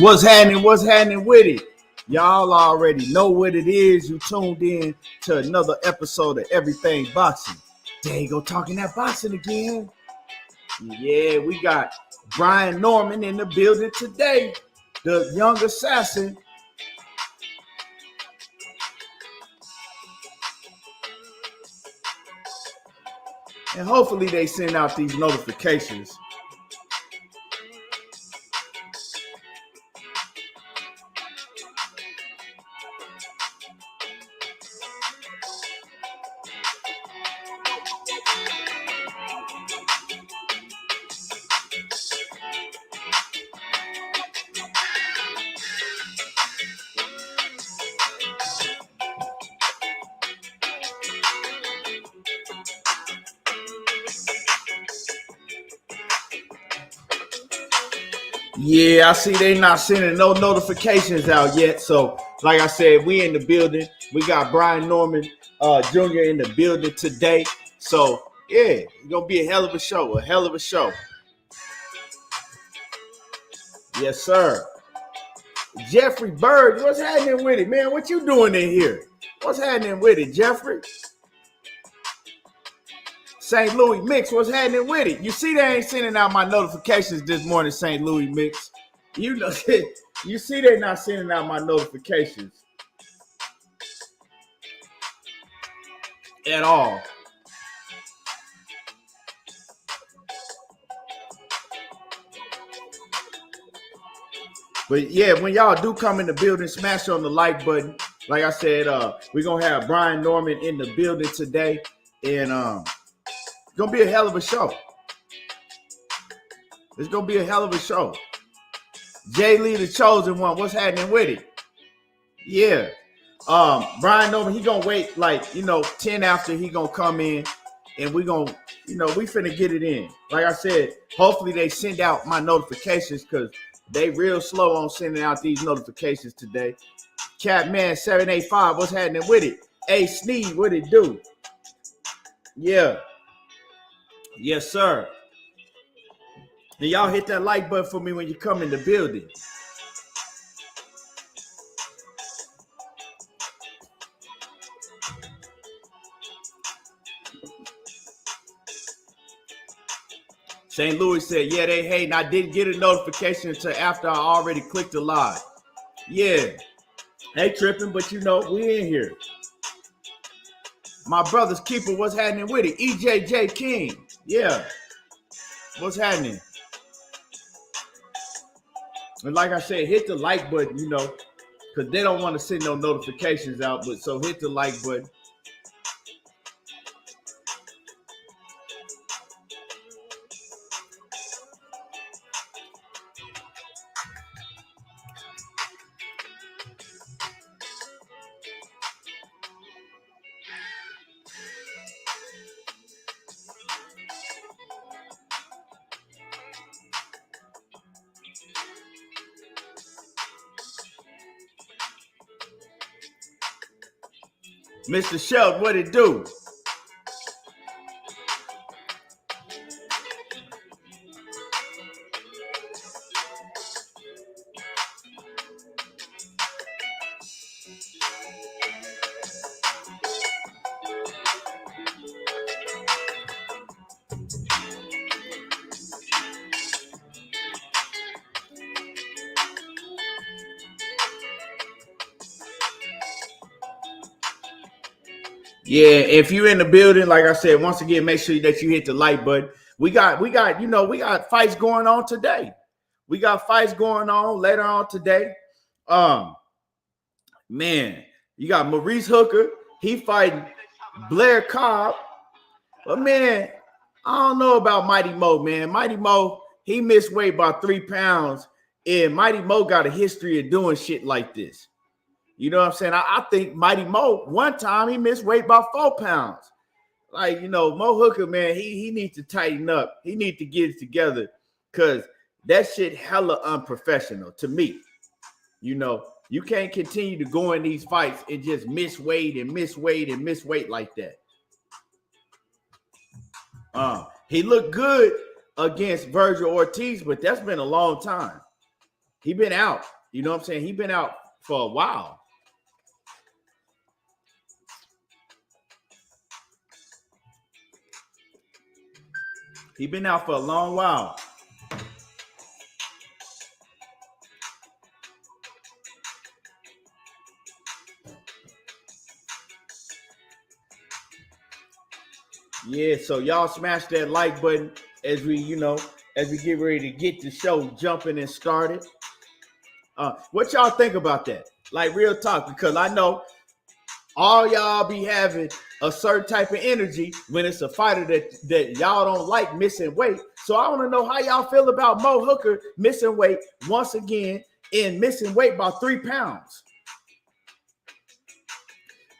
What's happening? What's happening with it? Y'all already know what it is. You tuned in to another episode of Everything Boxing. There you go, talking that boxing again. Yeah, we got Brian Norman in the building today, the young assassin. And hopefully they send out these notifications. Yeah, I see they not sending no notifications out yet. So, like I said, we in the building. We got Brian Norman Jr. in the building today. So, yeah, it's going to be a hell of a show. A hell of a show. Yes, sir. Jeffrey Bird, what's happening with it, man? What you doing in here? What's happening with it, Jeffrey? St. Louis Mix, what's happening with it? You see they ain't sending out my notifications this morning, St. Louis Mix. You know, you see they not sending out my notifications at all. But yeah, when y'all do come in the building, smash on the like button. Like I said, we're gonna have Brian Norman in the building today, and it's gonna be a hell of a show. It's gonna be a hell of a show. Jay Lee, the chosen one. What's happening with it? Yeah. Brian Norman, he gonna wait 10 after he gonna come in, and we gonna, we finna get it in. Like I said, hopefully they send out my notifications because they real slow on sending out these notifications today. Catman 785, what's happening with it? Hey Sneed, what it do? Yeah. Yes, sir. And y'all hit that like button for me when you come in the building. St. Louis said, yeah, they hating. I didn't get a notification until after I already clicked the live. Yeah. They tripping, but we in here. My brother's keeper, what's happening with it? EJJ King. Yeah. What's happening? And like I said, hit the like button, because they don't want to send no notifications out. But so hit the like button. Mr. Sheldon, what it do? Yeah, if you're in the building, like I said, once again, make sure that you hit the like button. We got fights going on today. We got fights going on later on today. Man, you got Maurice Hooker. He fighting Blair Cobb. But man, I don't know about Mighty Mo, man. Mighty Mo, he missed weight by 3 pounds, and Mighty Mo got a history of doing shit like this. You know what I'm saying? I think Mighty Mo, one time he missed weight by 4 pounds. Mo Hooker, man, he needs to tighten up. He needs to get it together because that shit hella unprofessional to me. You can't continue to go in these fights and just miss weight like that. He looked good against Virgil Ortiz, but that's been a long time. He been out. You know what I'm saying? He been out for a while. He been out for a long while. Yeah, so y'all smash that like button as we, as we get ready to get the show jumping and started. What y'all think about that? Like real talk, because I know all y'all be having a certain type of energy when it's a fighter that y'all don't like missing weight. So I want to know how y'all feel about Mo Hooker missing weight once again and missing weight by 3 pounds.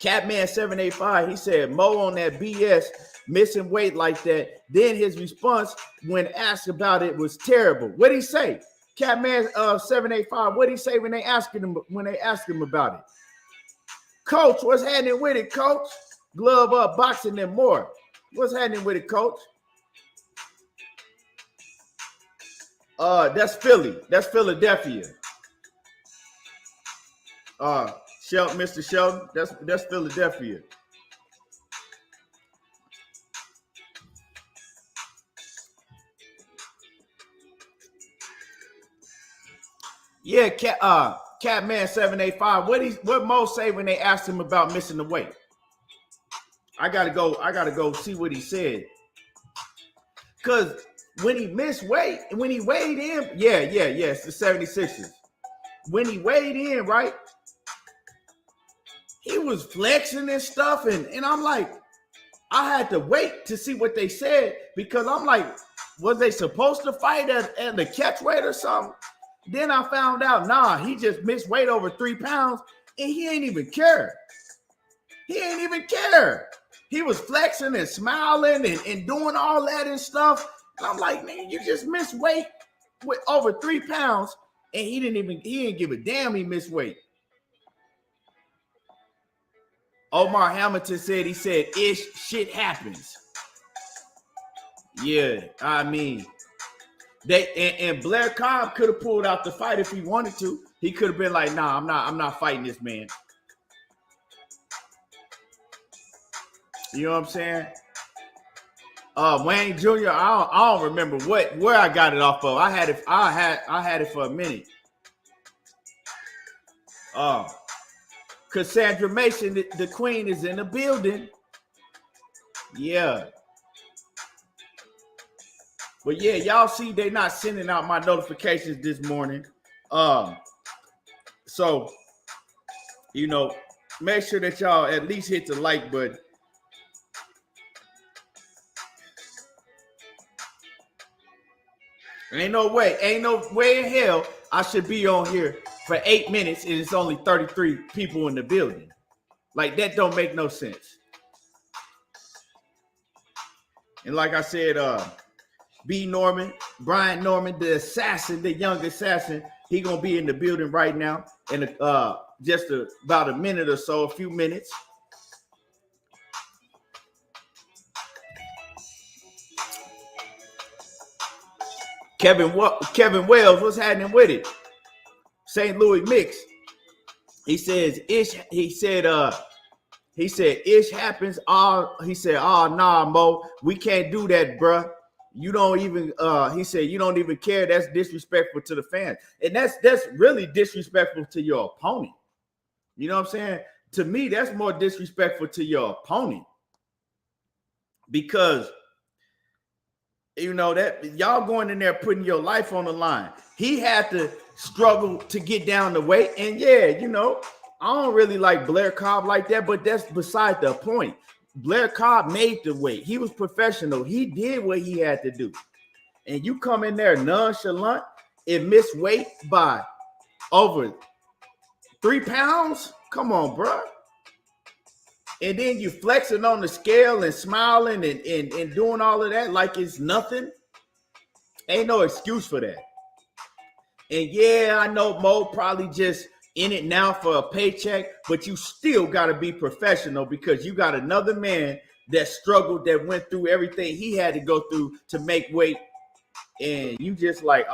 Catman785, he said Mo on that BS missing weight like that. Then his response when asked about it was terrible. What'd he say? Catman785, what'd he say when they asked him about it? Coach, what's happening with it, coach? Glove up, boxing and more. What's happening with it, coach? That's Philly. That's Philadelphia. Mr. Sheldon, that's Philadelphia. Yeah, Catman785. What Mo say when they asked him about missing the weight? I gotta go see what he said. Cause when he missed weight, when he weighed in, it's the 76ers. When he weighed in, right? He was flexing and stuff, and I'm like, I had to wait to see what they said because I'm like, was they supposed to fight at the catch weight or something? Then I found out, nah, he just missed weight over 3 pounds, and he ain't even care. He ain't even care. He was flexing and smiling and doing all that and stuff. And I'm like, man, you just missed weight with over 3 pounds, and he didn't give a damn he missed weight. Omar Hamilton said, ish, shit happens. Yeah, I mean, and Blair Cobb could have pulled out the fight if he wanted to. He could have been like, nah, I'm not fighting this man. You know what I'm saying? Wayne Jr., I don't remember where I got it off of. I had it for a minute. Cassandra Mason, the queen, is in the building. Yeah. But yeah, y'all see they not sending out my notifications this morning. So, make sure that y'all at least hit the like button. Ain't no way in hell I should be on here for 8 minutes and it's only 33 people in the building. Like, that don't make no sense. And like I said, Brian Norman, the assassin, the young assassin, he gonna be in the building right now in just about a minute or so, a few minutes. Kevin Wells, what's happening with it? St. Louis Mix. He says ish. He said ish happens. He said, nah, Mo, we can't do that, bruh. You don't even. He said you don't even care. That's disrespectful to the fans, and that's really disrespectful to your opponent. You know what I'm saying? To me, that's more disrespectful to your opponent because. That y'all going in there putting your life on the line. He had to struggle to get down the weight. And yeah, I don't really like Blair Cobb like that, but that's beside the point. Blair Cobb made the weight. He was professional. He did what he had to do. And you come in there nonchalant and miss weight by over 3 pounds? Come on, bro. And then you flexing on the scale and smiling and doing all of that like it's nothing. Ain't no excuse for that. And yeah, I know Mo probably just in it now for a paycheck, but you still got to be professional because you got another man that struggled, that went through everything he had to go through to make weight. And you just like,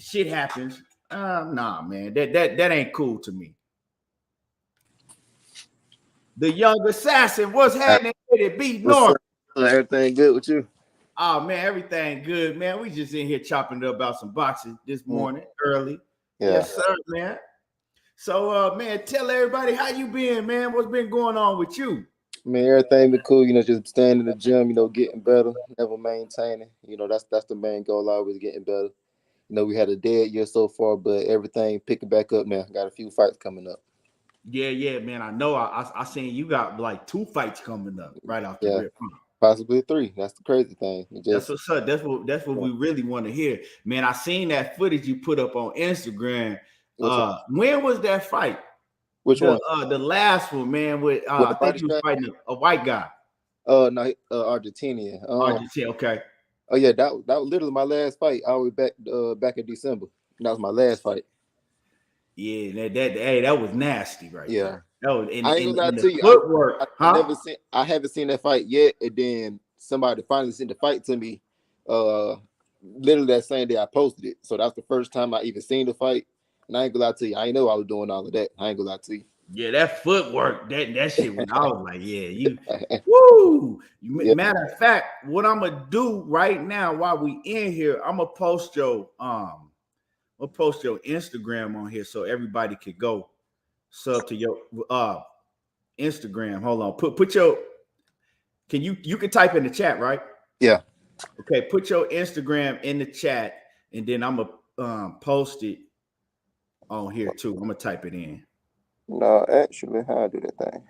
shit happens. Nah, man, that ain't cool to me. The young assassin, what's happening with it? Beat North. Everything good with you? Oh man, everything good, man. We just in here chopping it up about some boxing this morning early. Yeah. Yes, sir, man. So, man, tell everybody how you been, man. What's been going on with you? Man, everything been cool. Just staying in the gym. Getting better, never maintaining. That's the main goal. Always getting better. We had a dead year so far, but everything picking back up now. Got a few fights coming up. Yeah, man. I know. I seen you got like 2 fights coming up right off the rip. Possibly 3. That's the crazy thing. That's what's up. That's what we really want to hear, man. I seen that footage you put up on Instagram. When was that fight? Which one? The last one, man. With I think you was fighting a white guy. No, Argentinian. Argentina. Okay. Oh yeah, that was literally my last fight. I was back in December. That was my last fight. Yeah, that was nasty, right? Yeah. There. That was I ain't gonna lie to you. Footwork. I haven't seen that fight yet, and then somebody finally sent the fight to me. Literally that same day I posted it. So that's the first time I even seen the fight. And I ain't gonna lie to you. I ain't know I was doing all of that. I ain't gonna lie to you. Yeah, that footwork, that shit when I was like, yeah, you woo. Yeah. Matter of fact, what I'm gonna do right now while we in here, I'm gonna post your Instagram on here so everybody could go sub to your Instagram. Hold on. Put your you can type in the chat, right? Yeah. Okay, put your Instagram in the chat and then I'm gonna post it on here too. I'm gonna type it in. No, actually, how I do that thing?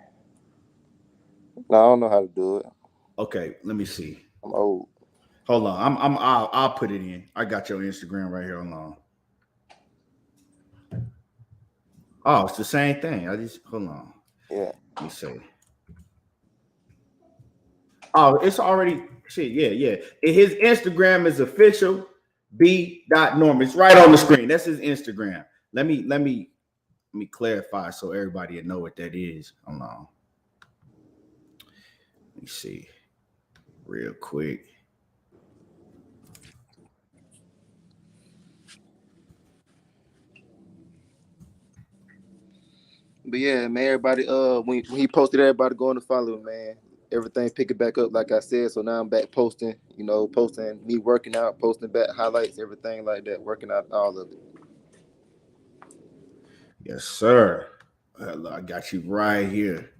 No, I don't know how to do it. Okay, let me see. I'm old. Hold on. I'll put it in. I got your Instagram right here. Hold on. Oh, it's the same thing. Hold on. Yeah. Let me see. Oh, it's already shit. Yeah. His Instagram is official b.norm. It's right on the screen. That's his Instagram. Let me clarify so everybody will know what that is. Hold on. Let me see real quick. But yeah, man, everybody, when he posted, everybody going to follow him, man. Everything picking back up, like I said. So now I'm back posting, posting me working out, posting back highlights, everything like that, working out all of it. Yes, sir. Hello, I got you right here.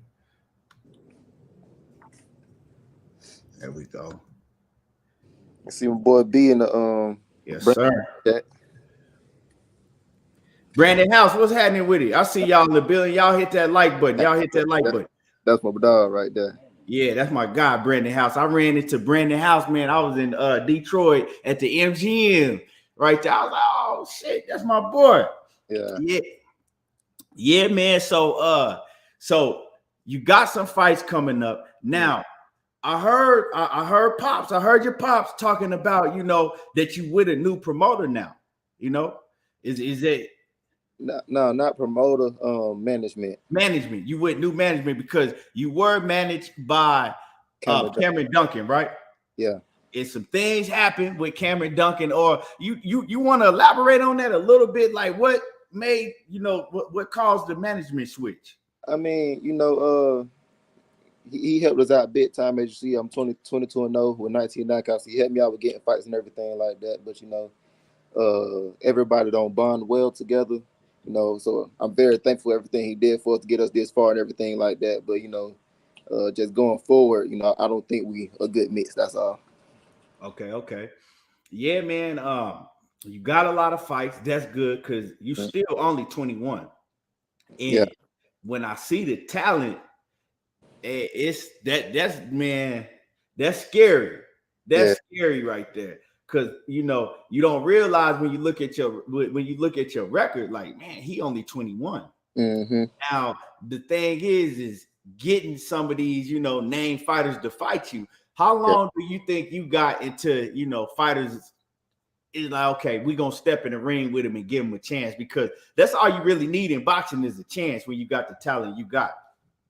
There we go. I see my boy B in the yes, sir. Chat. Brandon House, what's happening with it? I see y'all in the building. Y'all hit that like button. That's my dog right there. Yeah, that's my guy, Brandon House. I ran into Brandon House, man. I was in Detroit at the MGM right there. I was like, oh shit, that's my boy. Yeah, man. So you got some fights coming up now. I heard Pops. I heard your Pops talking about, that you with a new promoter now. Is it? No, not promoter. Management. Management. You with new management because you were managed by Cameron Duncan, right? Yeah. And some things happened with Cameron Duncan, or you want to elaborate on that a little bit? Like what made what caused the management switch? I mean, he helped us out big time. As you see, I'm 22-0 with 19 knockouts. He helped me out with getting fights and everything like that. But everybody don't bond well together. So I'm very thankful for everything he did for us to get us this far and everything like that. But just going forward, I don't think we a good mix. That's all. Okay. Yeah, man. You got a lot of fights. That's good because you still only 21. And when I see the talent, it's that's scary. That's scary right there. Because you don't realize when you look at your record, like, man, he only 21. Mm-hmm. Now the thing is getting some of these named fighters to fight you. How long do you think you got into fighters is like, okay, we're gonna step in the ring with him and give him a chance? Because that's all you really need in boxing is a chance when you got the talent you got.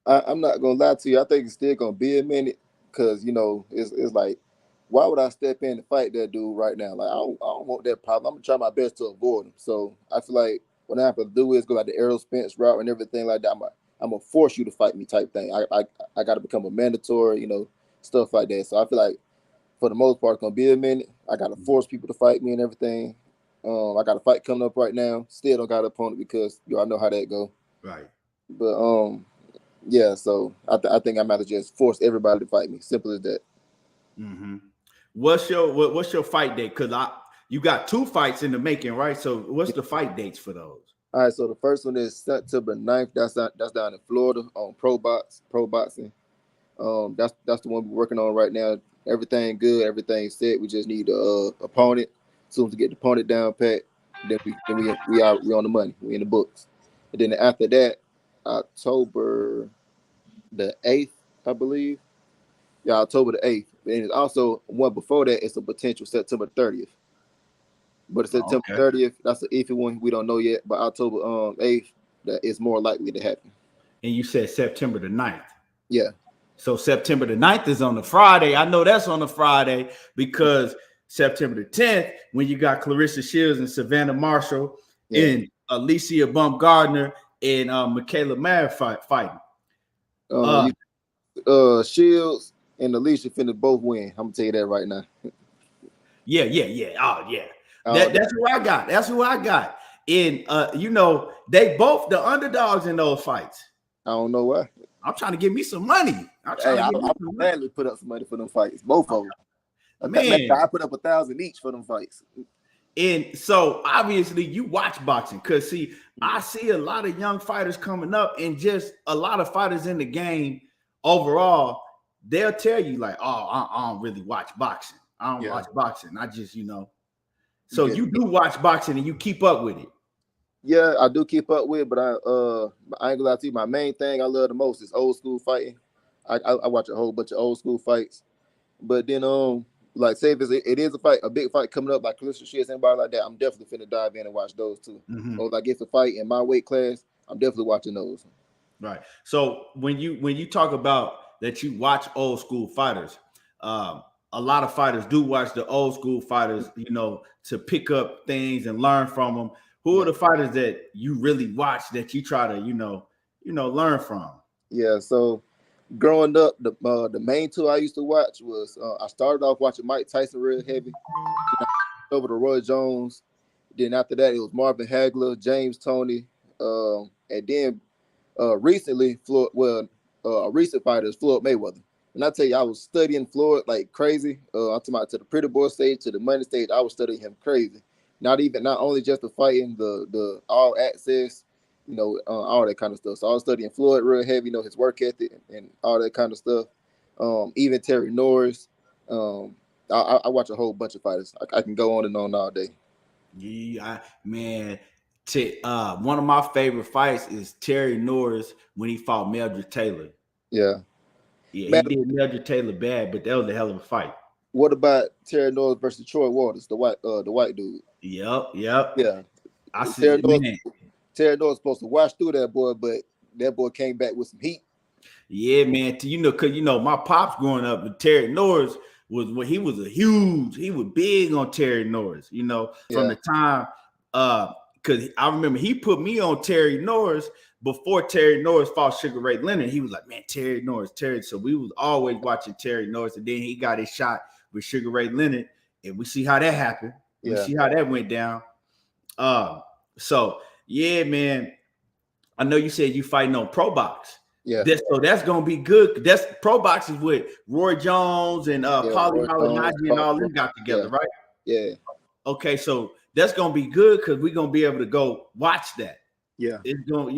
I'm not gonna lie to you. I think it's still gonna be a minute because it's like why would I step in and fight that dude right now? Like I don't want that problem. I'm gonna try my best to avoid him. So I feel like what I have to do is go like the Errol Spence route and everything like that. I'm gonna force you to fight me type thing. I got to become a mandatory, stuff like that. So I feel like for the most part, it's gonna be a minute. I gotta force people to fight me and everything. I got a fight coming up right now. Still don't got an opponent because I know how that go. Right. But yeah. So I think I'm about to just force everybody to fight me. Simple as that. Mm-hmm. What's your fight date? Because you got 2 fights in the making, right? So what's the fight dates for those? All right, so the first one is September 9th. That's down in Florida on Pro Boxing. That's the one we're working on right now. Everything good, everything set. We just need the opponent. As soon as we get the opponent down pat, then we on the money. We in the books. And then after that, October the 8th, I believe. Yeah, October the 8th. And it's also one before that. It's a potential September 30th. But it's September 30th. That's an iffy one. We don't know yet. But October 8th, that is more likely to happen. And you said September the 9th. Yeah. So September the 9th is on the Friday. I know that's on the Friday because September the 10th, when you got Clarissa Shields and Savannah Marshall and Alicia Baumgardner and Michaela Mayer fighting. Shields and Alicia finna both win. I'm gonna tell you that right now. Yeah. Oh, yeah. That's who I got. That's who I got. And they both the underdogs in those fights. I don't know why. I'm trying to get me some money. I'm gladly put up some money for them fights. Both of them. Man, I put up 1,000 each for them fights. And so obviously you watch boxing because see, I see a lot of young fighters coming up and just a lot of fighters in the game overall. They'll tell you like, oh, I don't really watch boxing. I don't watch boxing. I just, So you do watch boxing and you keep up with it. Yeah, I do keep up with it, but I ain't gonna lie to you. My main thing I love the most is old school fighting. I watch a whole bunch of old school fights. But then like say if it is a big fight coming up like Clarissa Shields, anybody like that, I'm definitely finna dive in and watch those too. Mm-hmm. Or like if a fight in my weight class, I'm definitely watching those. Right. So when you talk about that you watch old school fighters, a lot of fighters do watch the old school fighters, to pick up things and learn from them. Who are the fighters that you really watch that you try to, learn from? Yeah. So growing up, the main 2 I used to watch was I started off watching Mike Tyson real heavy, over to Roy Jones. Then after that, it was Marvin Hagler, James Toney, and then recently, a recent fighter is Floyd Mayweather. And I tell you, I was studying Floyd like crazy. I'm talking about to the pretty boy stage, to the money stage. I was studying him crazy. Not only just the fighting, the all access, all that kind of stuff. So I was studying Floyd real heavy, his work ethic and all that kind of stuff. Even Terry Norris. I watch a whole bunch of fighters. I can go on and on all day. Yeah, man. One of my favorite fights is Terry Norris when he fought Meldrick Taylor. Yeah. Yeah, he did Meldrick Taylor bad, but that was a hell of a fight. What about Terry Norris versus Troy Waters, the white dude? Yep. Yeah. I see. Terry Norris supposed to wash through that boy, but that boy came back with some heat. Yeah, man. Because my pops growing up, and Terry Norris was when he was big on Terry Norris. From the time, because I remember he put me on Terry Norris before Terry Norris fought Sugar Ray Leonard. He was like, man, Terry Norris. So we was always watching Terry Norris, and then he got his shot with Sugar Ray Leonard, and we see how that happened. We see how that went down. So yeah, man. I know you said you fighting on Pro Box. Yeah. So that's gonna be good. That's Pro Box is with Roy Jones and Paulie Malignaggi and all them got together, right? Yeah. Okay, so that's gonna be good because we're gonna be able to go watch that. Yeah. It's going,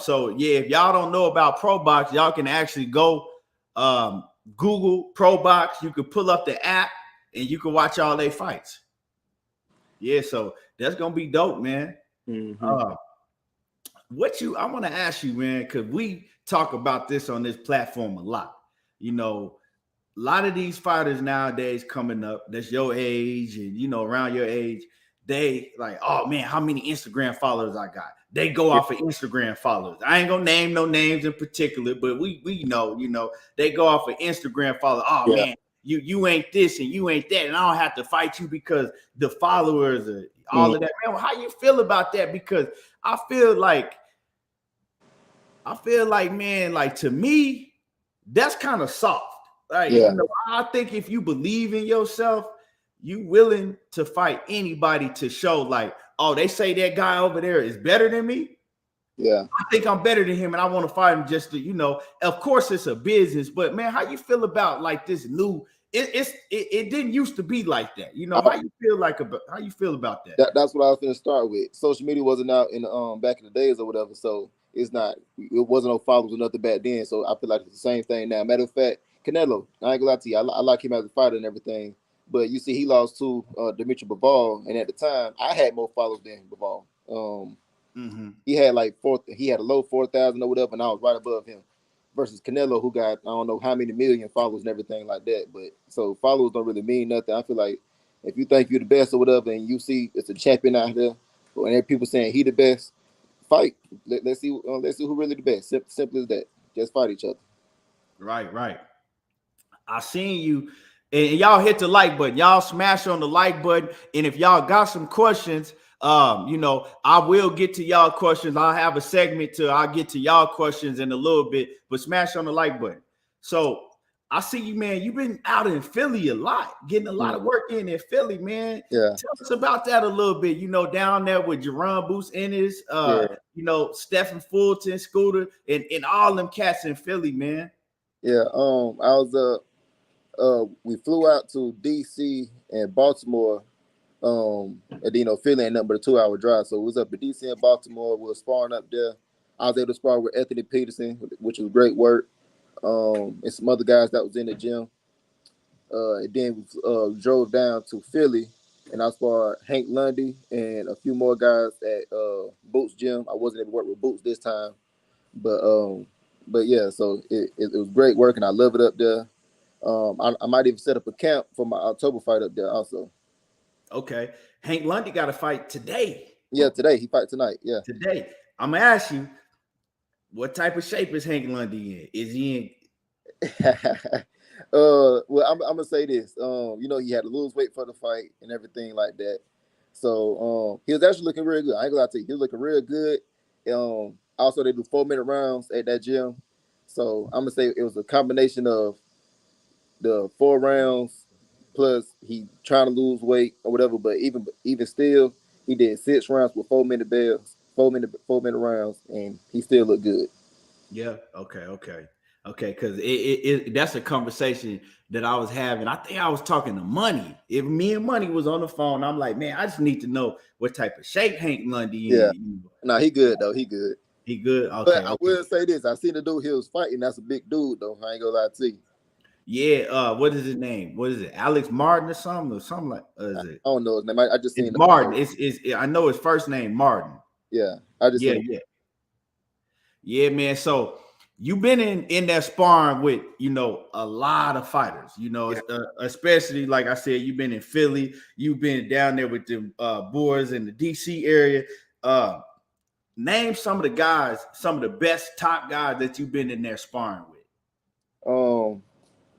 so yeah, if y'all don't know about Pro Box, y'all can actually go Google Pro Box. You can pull up the app and you can watch all their fights. Yeah, so that's gonna be dope, man. Mm-hmm. I want to ask you, man, because we talk about this on this platform a lot. A lot of these fighters nowadays coming up, that's your age and around your age, they like, oh man, how many Instagram followers I got? They go off of Instagram followers. I ain't gonna name no names in particular, but we know, they go off of Instagram followers. Oh man, you ain't this and you ain't that, and I don't have to fight you because the followers are all of that. Man, how you feel about that? Because I feel like, man, like to me, that's kind of soft. Like, Yeah. I think if you believe in yourself, you willing to fight anybody to show like, oh, they say that guy over there is better than me. Yeah. I think I'm better than him and I want to fight him just to, of course it's a business, but man, how you feel about like this new, it didn't used to be like that. How you feel about that? That's what I was going to start with. Social media wasn't out in back in the days or whatever, so it wasn't no followers or nothing back then. So I feel like it's the same thing now. Matter of fact, Canelo, I ain't gonna lie to you, I like him as a fighter and everything, but you see, he lost to Dimitri Bivol, and at the time, I had more followers than Bivol. He had he had a low 4,000 or whatever, and I was right above him. Versus Canelo, who got I don't know how many million followers and everything like that. But so followers don't really mean nothing. I feel like if you think you're the best or whatever, and you see it's a champion out there, and there are people saying he the best, fight. Let's see who really the best. Simple as that. Just fight each other. Right. I seen you, and y'all hit the like button. Y'all smash on the like button, and if y'all got some questions, I will get to y'all questions. I'll have a segment I'll get to y'all questions in a little bit, but smash on the like button. So I see you, man. You've been out in Philly a lot, getting a lot of work in Philly, man. Yeah. Tell us about that a little bit. Down there with Jaron Ennis, Stephen Fulton, Scooter, and all them cats in Philly, man. Yeah. We flew out to DC and Baltimore. And then Philly ain't nothing but a 2-hour drive. So it was up in DC and Baltimore. We were sparring up there. I was able to spar with Anthony Peterson, which was great work. And some other guys that was in the gym. And then we drove down to Philly, and I sparred Hank Lundy and a few more guys at Boots Gym. I wasn't able to work with Boots this time, but yeah. So it was great work, and I love it up there. I might even set up a camp for my October fight up there also. Okay. Hank Lundy got to fight today. Yeah, today. He fight tonight. Yeah. Today. I'm going to ask you, what type of shape is Hank Lundy in? Is he in? Well, I'm going to say this. He had to lose weight for the fight and everything like that. So he was actually looking real good. I ain't going to lie to you. He was looking real good. Also, they do 4-minute rounds at that gym. So I'm going to say it was a combination of the 4 rounds plus he trying to lose weight or whatever, but even still, he did 6 rounds with 4-minute bells, 4-minute rounds, and he still looked good. Yeah. Okay. Because that's a conversation that I was having. I think I was talking to Money. If me and Money was on the phone, I'm like, man, I just need to know what type of shape Hank Lundy in. Yeah. No, he good though. He good. He good. Okay. But I will say this: I seen the dude he was fighting. That's a big dude though. I ain't gonna lie to you. Yeah, what is his name? What is it? Alex Martin or something like? Is it? I don't know his name. I just seen it's Martin. It's I know his first name Martin. Yeah, I just yeah, man. So you've been in that sparring with a lot of fighters. Especially like I said, you've been in Philly. You've been down there with the boys in the DC area. Name some of the guys, some of the best top guys that you've been in there sparring with.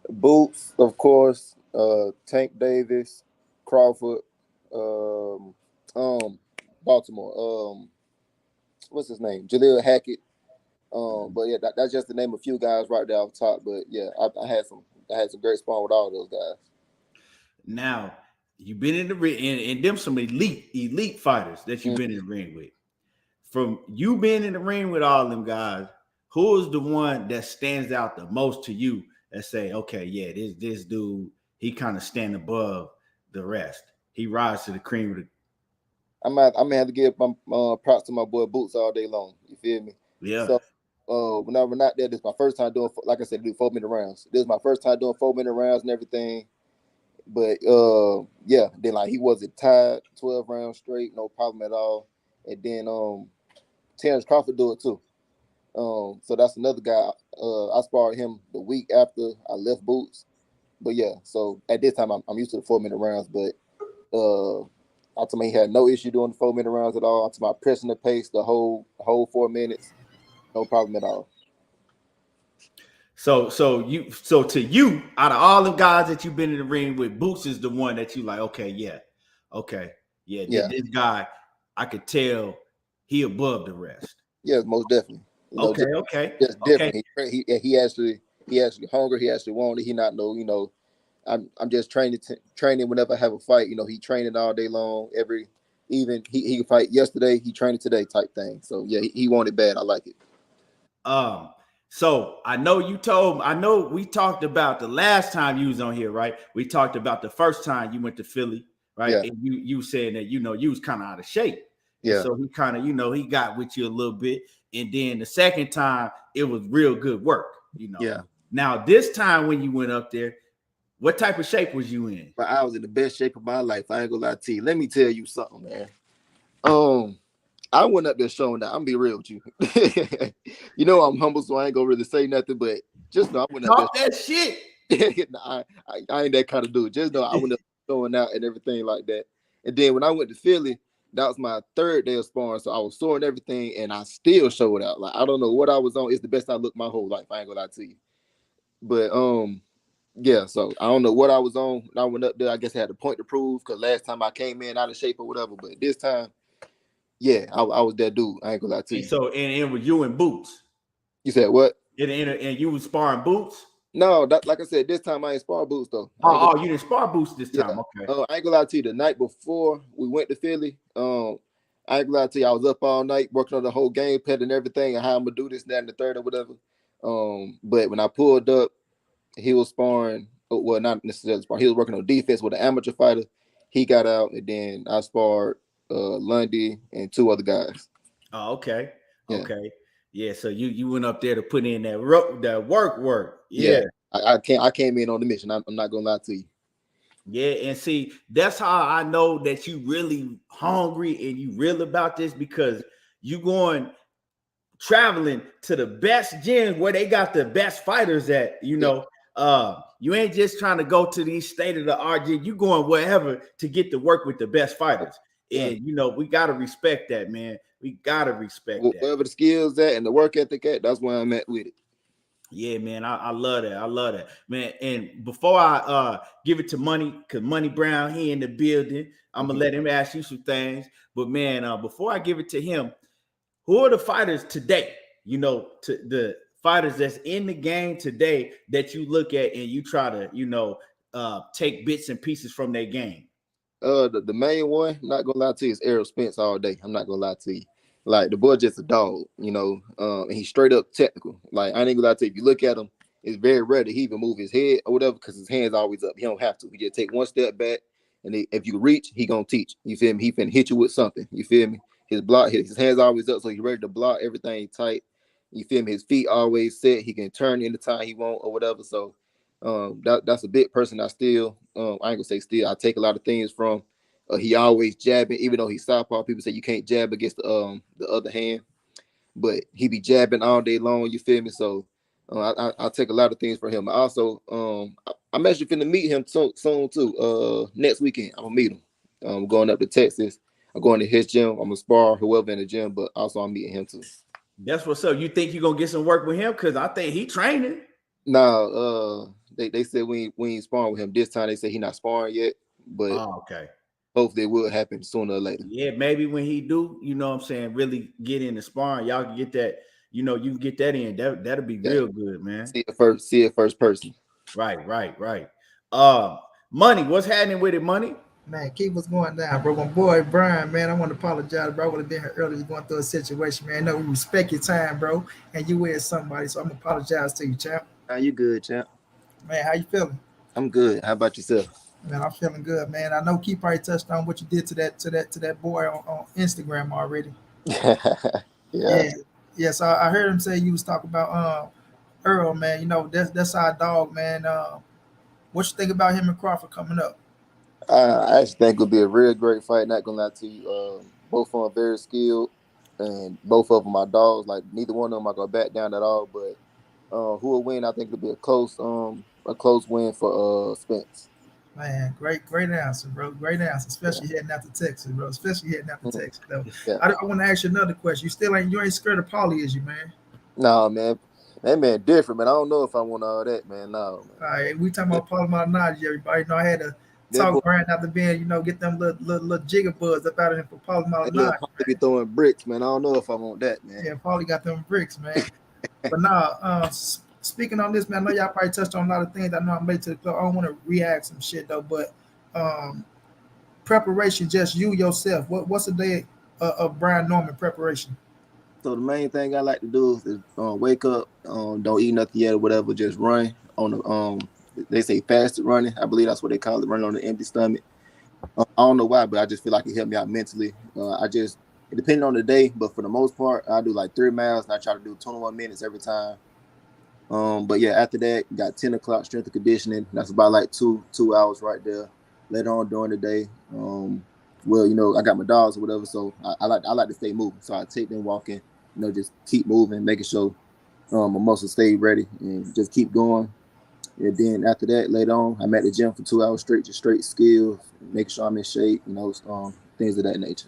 Boots, of course, Tank Davis, Crawford, Baltimore. What's his name? Jaleel Hackett. But yeah, that's just to name a few guys right there off top. But yeah, I had some great sparring with all those guys. Now you've been in the ring, and them some elite fighters that you've been in the ring with. From you being in the ring with all them guys, who is the one that stands out the most to you? And say, okay, yeah, this dude, he kind of stand above the rest. He rises to the cream of the. I'm gonna have to give my props to my boy Boots all day long. You feel me? Yeah. So when I was not there, this is my first time doing, like I said, do 4-minute rounds. This is my first time doing 4-minute rounds and everything. But yeah, then like he wasn't tired, 12 rounds straight, no problem at all. And then Terence Crawford do it too. So that's another guy. I sparred him the week after I left Boots. But yeah, so at this time I'm used to the 4-minute rounds. But I told him he had no issue doing the 4-minute rounds at all. I told him pressing the pace the whole 4 minutes, no problem at all. So to you, out of all the guys that you've been in the ring with, Boots is the one that you like. Okay, yeah, okay, yeah. Yeah, This guy, I could tell he above the rest. yeah, most definitely. Okay, okay, Just okay. different. He actually hungry. He actually wanted. He not know. I'm just training whenever I have a fight. He training all day long. Even he can fight yesterday. He training today type thing. So yeah, he wanted bad. I like it. Um, so I know I know we talked about the last time you was on here, right? We talked about the first time you went to Philly, right? Yeah, And you saying that you was kind of out of shape. And yeah, so he kind of, he got with you a little bit. And then the second time it was real good work. yeah. Now this time when you went up there, what type of shape was you in? But I was in the best shape of my life. I ain't gonna lie to you. Let me tell you something, man. Um, I went up there showing that. I'm gonna be real with you. I'm humble, so I ain't gonna really say nothing. But just know I went up there. Talk that shit. Nah, I ain't that kind of dude. Just know I went up showing out and everything like that. And then when I went to Philly, that was my third day of sparring. So I was sore and everything, and I still showed out. Like I don't know what I was on. It's the best I looked my whole life. I ain't gonna lie to you. But yeah. So I don't know what I was on. When I went up there, I guess I had a point to prove because last time I came in out of shape or whatever. But this time, yeah, I was that dude. I ain't gonna lie to And you. so and with you and Boots. You said what? And you was sparring Boots. No, like I said, this time I ain't spar boots though. You didn't spar Boots this time. Yeah. Okay. I ain't gonna lie to you. The night before we went to Philly, I ain't gonna lie to you. I was up all night working on the whole game plan and everything, and how I'm gonna do this, that, and the third, or whatever. But when I pulled up, he was sparring. Well, not necessarily sparring. He was working on defense with an amateur fighter. He got out, and then I sparred Lundy and two other guys. Oh, okay. Yeah. Okay. Yeah. So you went up there to put in that work. Yeah. Yeah. I came in on the mission. I'm not gonna lie to you. Yeah. And see, that's how I know that you really hungry and you real about this because you going traveling to the best gyms where they got the best fighters at, you ain't just trying to go to these state of the art gyms. You going wherever to get to work with the best fighters. Yeah. And we gotta respect that, man. We gotta respect that. Wherever the skills at and the work ethic at, that's where I'm at with it. Yeah, man, I love that. I love that, man. And before I give it to Money, because Money Brown, he in the building, I'm gonna let him ask you some things. But man, before I give it to him, who are the fighters today? To the fighters that's in the game today that you look at and you try to, take bits and pieces from their game. The main one, I'm not gonna lie to you, is Errol Spence all day. I'm not gonna lie to you. Like the boy just a dog, and he's straight up technical. Like I ain't gonna lie to you. If you look at him, it's very rare that he even move his head or whatever because his hand's always up. He don't have to. He just take one step back, and if you reach, he gonna teach. You feel me? He finna hit you with something. You feel me? His hands always up, so he's ready to block everything tight. You feel me? His feet always set. He can turn anytime he want or whatever. So, that's a big person. I still, I ain't gonna say still. I take a lot of things from. He always jabbing, even though he's southpaw. People say you can't jab against the other hand, but he be jabbing all day long. You feel me? So I take a lot of things from him. Also, I'm actually finna meet him soon too. Next weekend I'm gonna meet him. I'm going up to Texas. I'm going to his gym. I'm gonna spar whoever in the gym, but also I'm meeting him too. That's what's up. You think you're gonna get some work with him? Because I think he training. Nah, they said we ain't sparring with him this time. They say he not sparring yet, but Okay. hopefully it will happen sooner or later. Yeah, maybe when he do, what I'm saying, really get in the sparring, y'all can get that, you can get that in. That'll be real good, man. See it first person. Right. Money, what's happening with it, Money? Man, keep what's going down, bro. My boy Brian, man, I want to apologize, bro. I would have been here earlier going through a situation, man. No, we respect your time, bro. And you with somebody, so I'm gonna apologize to you, champ. How you good, champ? Man, how you feeling? I'm good. How about yourself? Man, I'm feeling good, man. I know Keith already touched on what you did to that boy on Instagram already. Yeah. Yeah. So I heard him say you was talking about Earl, man. That's our dog, man. What you think about him and Crawford coming up? I actually think it'll be a real great fight. Not gonna lie to you. Both of them are very skilled, and both of them are dogs. Like neither one of them are gonna back down at all. But who will win? I think it'll be a close win for Spence. Man, great answer, bro. Great answer, especially heading out to Texas, bro. Especially heading out to Texas, though. Yeah. I want to ask you another question. You ain't scared of Paulie, is you, man? No, man. That man different, man. I don't know if I want all that, man. No, man. All right, we talking about Paulie Malignaggi, everybody. You know, I had to That boy, talk Brian after being, get them little jigger buds up out of him for Paulie that little Malignaggi. Paulie be throwing bricks, man. I don't know if I want that, man. Yeah, Paulie got them bricks, man. But now, speaking on this, man, I know y'all probably touched on a lot of things. I know I'm late to the club. I don't want to react some shit though, but preparation, just you yourself. What's a day of Brian Norman preparation? So the main thing I like to do is wake up, don't eat nothing yet or whatever, just run on the they say fasted running. I believe that's what they call it, running on an empty stomach. I don't know why, but I just feel like it helped me out mentally. It depends on the day, but for the most part, I do like 3 miles and I try to do 21 minutes every time. But yeah, after that, got 10 o'clock strength and conditioning. That's about like two hours right there. Later on during the day, well, I got my dogs or whatever, so I like to stay moving. So I take them walking, just keep moving, making sure my muscles stay ready and just keep going. And then after that, later on, I'm at the gym for 2 hours straight, just straight skills, making sure I'm in shape, things of that nature.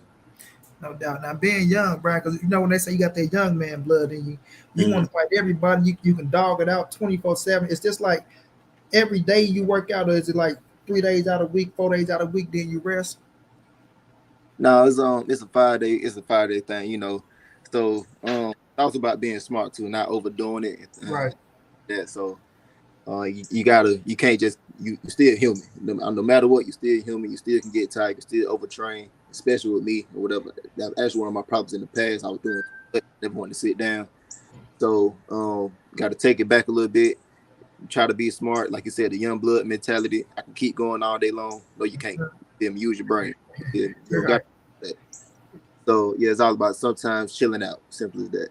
No doubt. Now, being young, Brian, because when they say you got that young man blood in you want to fight everybody. You can dog it out 24/7. It's just like every day you work out, or is it like 3 days out a week, 4 days out a week, then you rest? No, it's a 5-day thing, So it's also about being smart too, not overdoing it. Right. Yeah. So you can't just you still human. No matter what, you still human. You still can get tired. You still overtrain, especially with me or whatever. That was actually one of my problems in the past. I was doing never wanted to sit down. So got to take it back a little bit. Try to be smart, like you said, the young blood mentality. I can keep going all day long. No, you can't. Use your brain. You got that. So yeah, it's all about sometimes chilling out. Simple as that.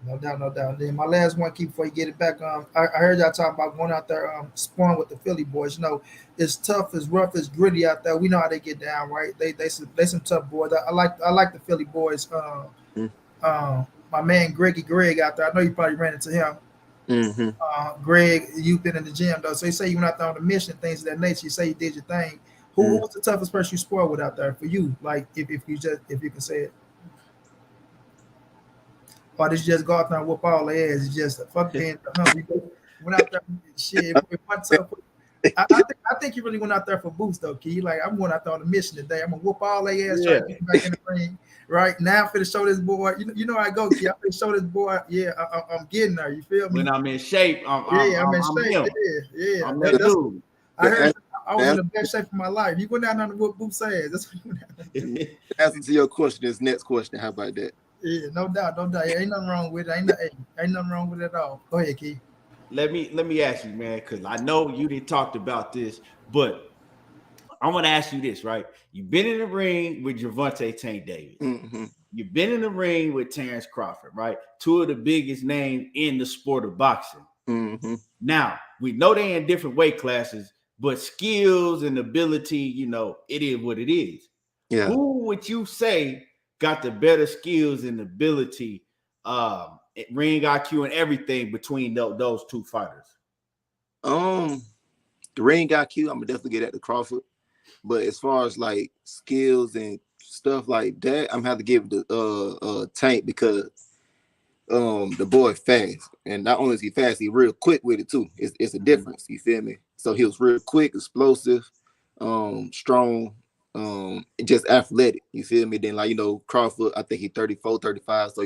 No doubt. Then my last one, Keith, before you get it back. I heard y'all talk about going out there, sparring with the Philly boys. It's tough, it's rough, it's gritty out there. We know how they get down, right? They some tough boys. I like the Philly boys. My man Greg out there. I know you probably ran into him. Mm-hmm. Greg, you've been in the gym though, so you say you went out there on a mission, things of that nature. You say you did your thing. Who was the toughest person you sparred with out there for you? Like if you can say it. Or did you just go out there and whoop all their ass? It's just fuck being hungry. Went out there, shit. I think you really went out there for boost though, Key. Like I'm going out there on a mission today. I'm gonna whoop all their ass, try to get back in the ring. Right now, I'm finna show this boy. You know how I go, Key. I'm finna show this boy. Yeah, I'm getting there. You feel me? When I'm in shape, I'm in shape. Yeah. I'm that dude. I heard I was in the best shape of my life. You went down there to whoop Boop's ass. That's what you went down there. Answer to your question, this next question. How about that? Yeah, no doubt. Ain't nothing wrong with it. Ain't nothing wrong with it at all. Go ahead, Key. Let me ask you, man, because I know you didn't talk about this, but I want to ask you this, right? You've been in the ring with Gervonta Tank Davis. Mm-hmm. You've been in the ring with Terence Crawford, right? Two of the biggest names in the sport of boxing. Mm-hmm. Now, we know they're in different weight classes, but skills and ability, it is what it is. Yeah. Who would you say got the better skills and ability, ring IQ and everything between those two fighters? The ring IQ, I'm gonna definitely get at the Crawford. But as far as like skills and stuff like that, I'm gonna have to give the Tank because the boy fast. And not only is he fast, he's real quick with it too. It's a difference, you feel me? So he was real quick, explosive, strong, just athletic, you feel me? Then Crawford, I think he's 34, 35, so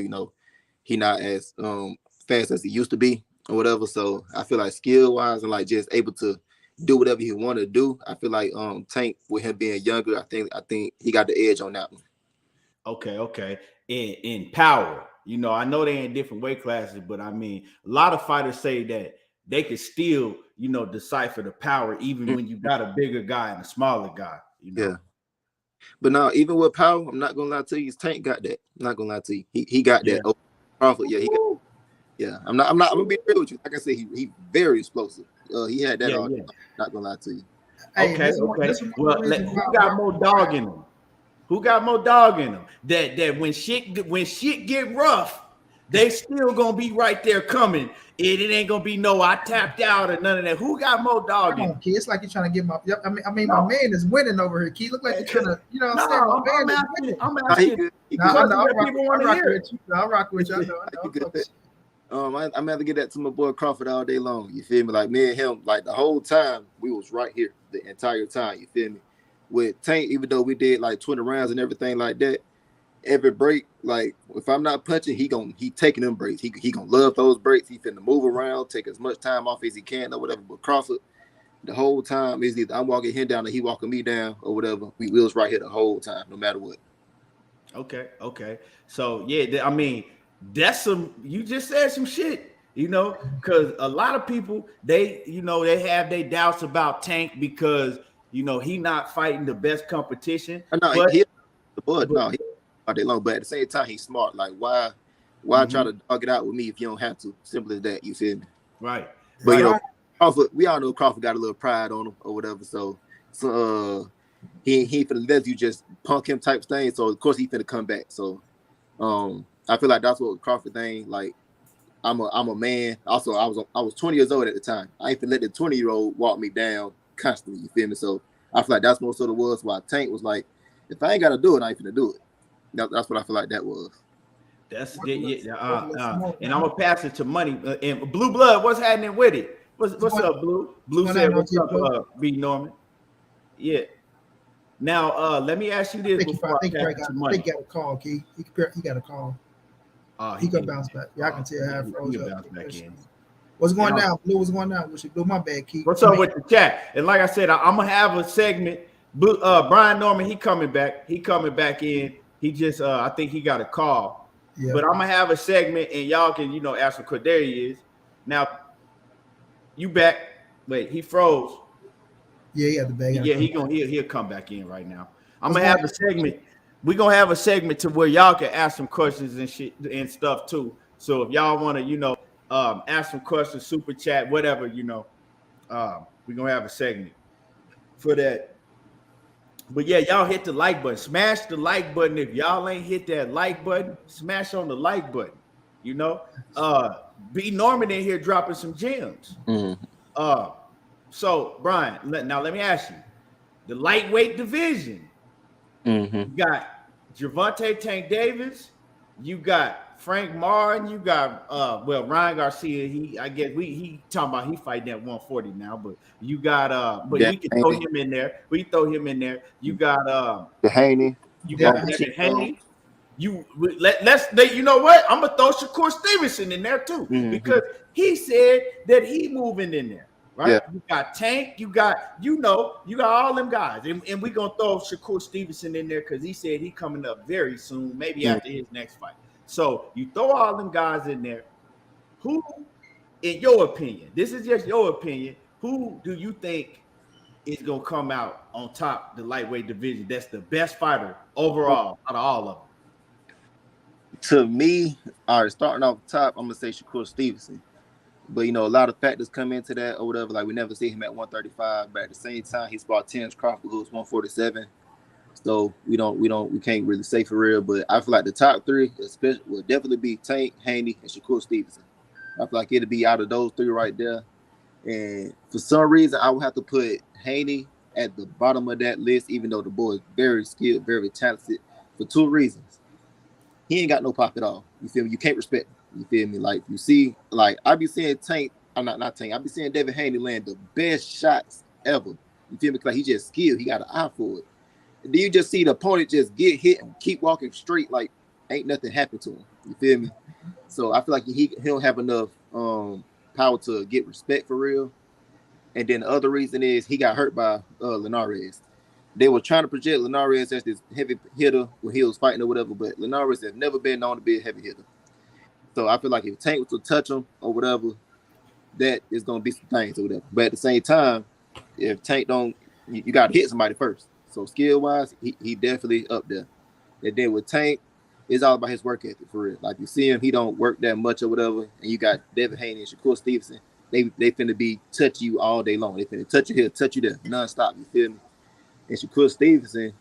he not as fast as he used to be or whatever. So I feel like skill wise and like just able to do whatever he want to do. I feel like Tank, with him being younger, I think he got the edge on that one. Okay. In power, I know they're in different weight classes, but I mean, a lot of fighters say that they can still, decipher the power even when you got a bigger guy and a smaller guy. Yeah. But now, even with power, I'm not gonna lie to you, Tank got that. I'm not gonna lie to you. He got that. Oh, Crawford, yeah, he got. Yeah, I'm gonna be real with you. Like I said, he very explosive. He had that all. Yeah. Not gonna lie to you. Okay. Well, who got more dog in him? Who got more dog in them? That when shit get rough, they still gonna be right there coming. It ain't gonna be no I tapped out or none of that. Who got more dog in them? Key, it's like you're trying to get my. I mean, my man is winning over here. Key, look like you're trying to. I'm saying. I'm asking. I'm asking. I'm rocking with you. I know. I'm gonna get that to my boy Crawford all day long. You feel me? Like me and him, like the whole time we was right here the entire time. You feel me? With Tank, even though we did like 20 rounds and everything like that, every break, like if I'm not punching, he taking them breaks. He gonna love those breaks. He finna move around, take as much time off as he can or whatever. But Crawford, the whole time is either I'm walking him down or he walking me down or whatever. We was right here the whole time, no matter what. Okay. So yeah, I mean, that's some. You just said some shit, because a lot of people they have their doubts about Tank because he not fighting the best competition. No, but he all day long. But at the same time, he's smart. Like why try to dog it out with me if you don't have to? Simple as that. You feel me? Right. But Crawford, we all know Crawford got a little pride on him or whatever. So he finna let you just punk him type thing. So of course he finna come back. So I feel like that's what Crawford thing. Like I'm a man. Also, I was 20 years old at the time. I ain't finna let the 20-year-old walk me down constantly. You feel me? So I feel like that's most of it was why Tank was like, if I ain't gotta do it, I ain't finna do it. That's what I feel like that was. That's and I'm gonna pass it to Money and Blue Blood. What's happening with it? What's up, Blue? Blue said, "What's up, B Norman?" Yeah. Now, let me ask you this before I pass it to Money. He got a call, Key. He got a call. He gonna bounce back. Yeah, I can tell how it froze up. Bounce back in. What's going down, Blue? What's going down? Blue, my bad, Key. What's up with the chat? And like I said, I'm gonna have a segment. Brian Norman, he coming back. He coming back in. He just, I think he got a call. Yeah. But I'm gonna have a segment, and y'all can, ask him. There he is. Now, you back? Wait, he froze. Yeah, he had the bag. Yeah, he'll come back in right now. I'm gonna have a segment. We're gonna have a segment to where y'all can ask some questions and shit and stuff too. So if y'all want to, ask some questions, super chat, whatever, we're gonna have a segment for that. But yeah, y'all hit the like button. Smash the like button. If y'all ain't hit that like button, smash on the like button. B Norman in here dropping some gems. Mm-hmm. So Brian, now let me ask you, the lightweight division. Mm-hmm. You got Gervonta Tank Davis, you got Frank Martin, you got Ryan Garcia. He talking about he fighting at 140 now, but you got we can throw him in there. We throw him in there. You got Haney. You got Haney. You know what? I'm gonna throw Shakur Stevenson in there too, because he said that he moving in there. Right, yeah. You got Tank, you got all them guys, and we're gonna throw Shakur Stevenson in there because he said he coming up very soon, maybe after his next fight. So you throw all them guys in there. Who, in your opinion, this is just your opinion, who do you think is gonna come out on top the lightweight division? That's the best fighter overall out of all of them. To me, all right, starting off top, I'm gonna say Shakur Stevenson. But a lot of factors come into that or whatever. Like we never see him at 135, but at the same time, he fought Terence Crawford, who was 147. So we can't really say for real. But I feel like the top three, especially, will definitely be Tank, Haney, and Shakur Stevenson. I feel like it'll be out of those three right there. And for some reason, I would have to put Haney at the bottom of that list, even though the boy is very skilled, very talented, for two reasons. He ain't got no pop at all. You feel me? You can't respect him. You feel me? Like you see, like I be seeing Tank. I'm not Tank. I be seeing David Haney land the best shots ever. You feel me? Like he just skilled. He got an eye for it. And then you just see the opponent just get hit and keep walking straight, like ain't nothing happened to him. You feel me? So I feel like he don't have enough power to get respect for real. And then the other reason is he got hurt by Linares. They were trying to project Linares as this heavy hitter when he was fighting or whatever, but Linares has never been known to be a heavy hitter. So I feel like if Tank was to touch him or whatever, that is going to be some things or whatever. But at the same time, if Tank don't, you got to hit somebody first. So skill-wise, he definitely up there. And then with Tank, it's all about his work ethic for real. Like you see him, he don't work that much or whatever. And you got David Haney and Shakur Stevenson. They finna be touch you all day long. They finna touch you here, touch you there, nonstop. You feel me? And Shakur Stevenson,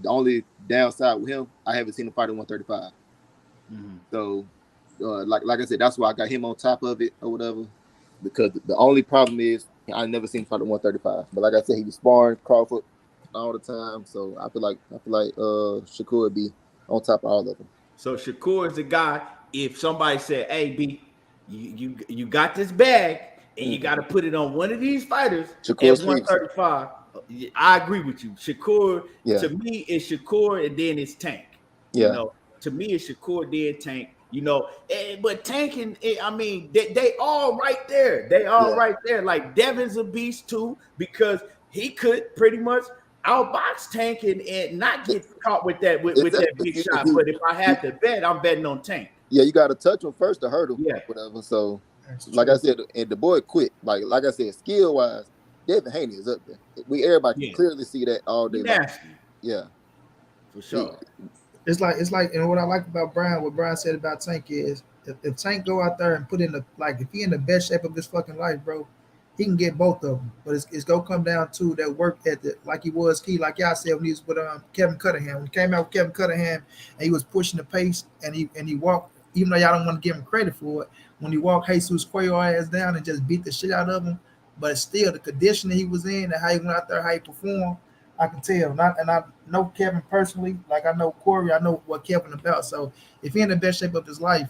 the only downside with him, I haven't seen him fight at 135. Mm-hmm. So. Like I said, that's why I got him on top of it or whatever. Because the only problem is I never seen him fight at 135. But like I said, he was sparring Crawford all the time. So I feel like Shakur would be on top of all of them. So Shakur is the guy. If somebody said, "Hey, B, you got this bag, and you got to put it on one of these fighters Shakur at Stevenson. 135. I agree with you. Shakur, Yeah. to me, it's Shakur, and then it's Tank. Yeah. You know, to me, it's Shakur, then Tank. You know, but Tank and I mean, they all right there. They all right there. Like Devin's a beast too, because he could pretty much outbox Tank and not get caught with that with that big shot. But if I had to bet, I'm betting on Tank. Yeah, you got to touch him first to hurt him. Yeah, whatever. So, like I said, and the boy quit. Like I said, skill wise, Devin Haney is up there. Everybody can clearly see that all day long. Yeah, for sure. It's like, and what I like about Brian, what Brian said about Tank is, if Tank go out there and put in if he in the best shape of his fucking life, bro, he can get both of them. But it's gonna come down to that work ethic, like he was key, like y'all said when he was with Kevin Cunningham. When he came out with Kevin Cunningham and he was pushing the pace and he walked, even though y'all don't want to give him credit for it, when he walked Jesus Cuello ass down and just beat the shit out of him, but still the conditioning he was in and how he went out there, how he performed, I can tell. And I know Kevin personally, like I know Corey, I know what Kevin about. So if he in the best shape of his life,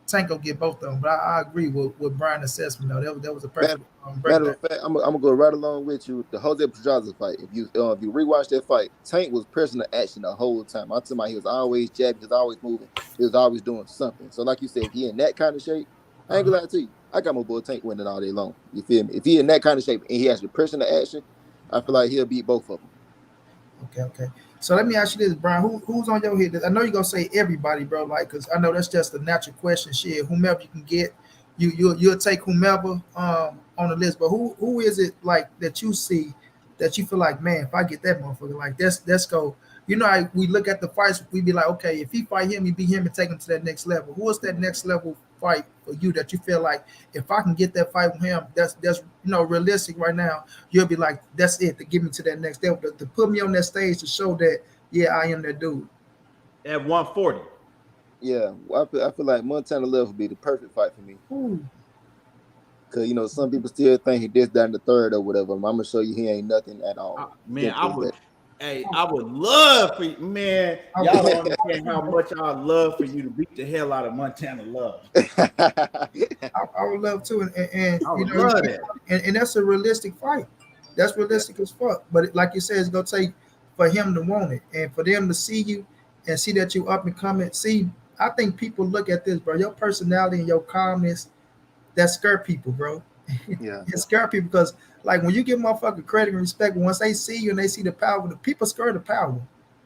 Tank will get both of them. But I agree with Brian's assessment though. That was a perfect matter of fact, I'm gonna go right along with you. The Jose Pedraza fight. If you rewatch that fight, Tank was pressing the action the whole time. I'm talking about he was always jabbing, he was always moving, he was always doing something. So like you said, if he in that kind of shape, I ain't gonna lie to you, I got my boy Tank winning all day long. You feel me? If he in that kind of shape and he has the pressing the action, I feel like he'll beat both of them. Okay. So let me ask you this, Brian. Who's on your head? I know you're gonna say everybody, bro. Like, cause I know that's just a natural question. Shit, whomever you can get, you'll take whomever on the list. But who is it like that you see that you feel like, man, if I get that motherfucker, like let's go. You know, we look at the fights, we be like, okay, if he fight him, he beat him and take him to that next level. Who is that next level fight for you that you feel like if I can get that fight with him, that's realistic right now, you'll be like, that's it to get me to that next level, to put me on that stage to show that, yeah, I am that dude. At 140. Yeah, well, I feel like Montana Love would be the perfect fight for me. Because, some people still think he this, that, and the third or whatever. I'm going to show you he ain't nothing at all. I would love for you, man. Y'all don't understand how much I would love for you to beat the hell out of Montana Love. I would love to, and I would love that. And that's a realistic fight. That's realistic as fuck. But like you said, it's gonna take for him to want it and for them to see you and see that you up and coming. See, I think people look at this, bro. Your personality and your calmness, that scare people, bro. Yeah, it scare people because, like, when you give motherfucker credit and respect, once they see you and they see the power, the people scared of power.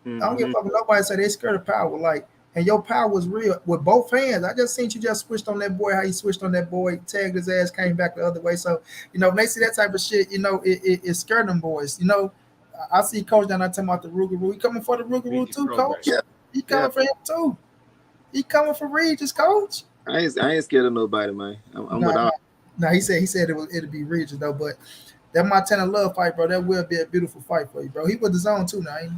Mm-hmm. I don't give a fuck what nobody say they scared of power. Like, and your power was real with both hands. I just seen you just switched on that boy, how you switched on that boy, tagged his ass, came back the other way. So, when they see that type of shit, it scared them boys. I see Coach down there talking about the Rougarou. He coming for the Rougarou too, Coach. Yeah. He coming for him too. He coming for Regis, Coach. I ain't scared of nobody, man. I'm with all. No, he said it'd be Regis though, but that Montana Love fight, bro, that will be a beautiful fight for you, bro. He was the zone too now, ain't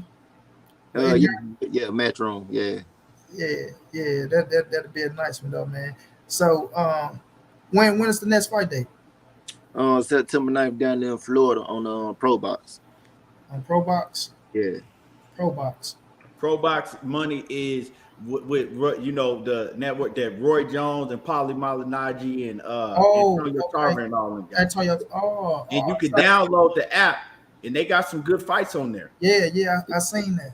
he? Yeah, Metron, yeah. Yeah, that'd be a nice one though, man. So when is the next fight date? September 9th down there in Florida on Pro Box. On Pro Box? Yeah. Pro Box. Pro Box money is with the network that Roy Jones and Paulie Malignaggi and Antonio Tarver and all them guys. Antonio, and you can download the app and they got some good fights on there. Yeah, I seen that.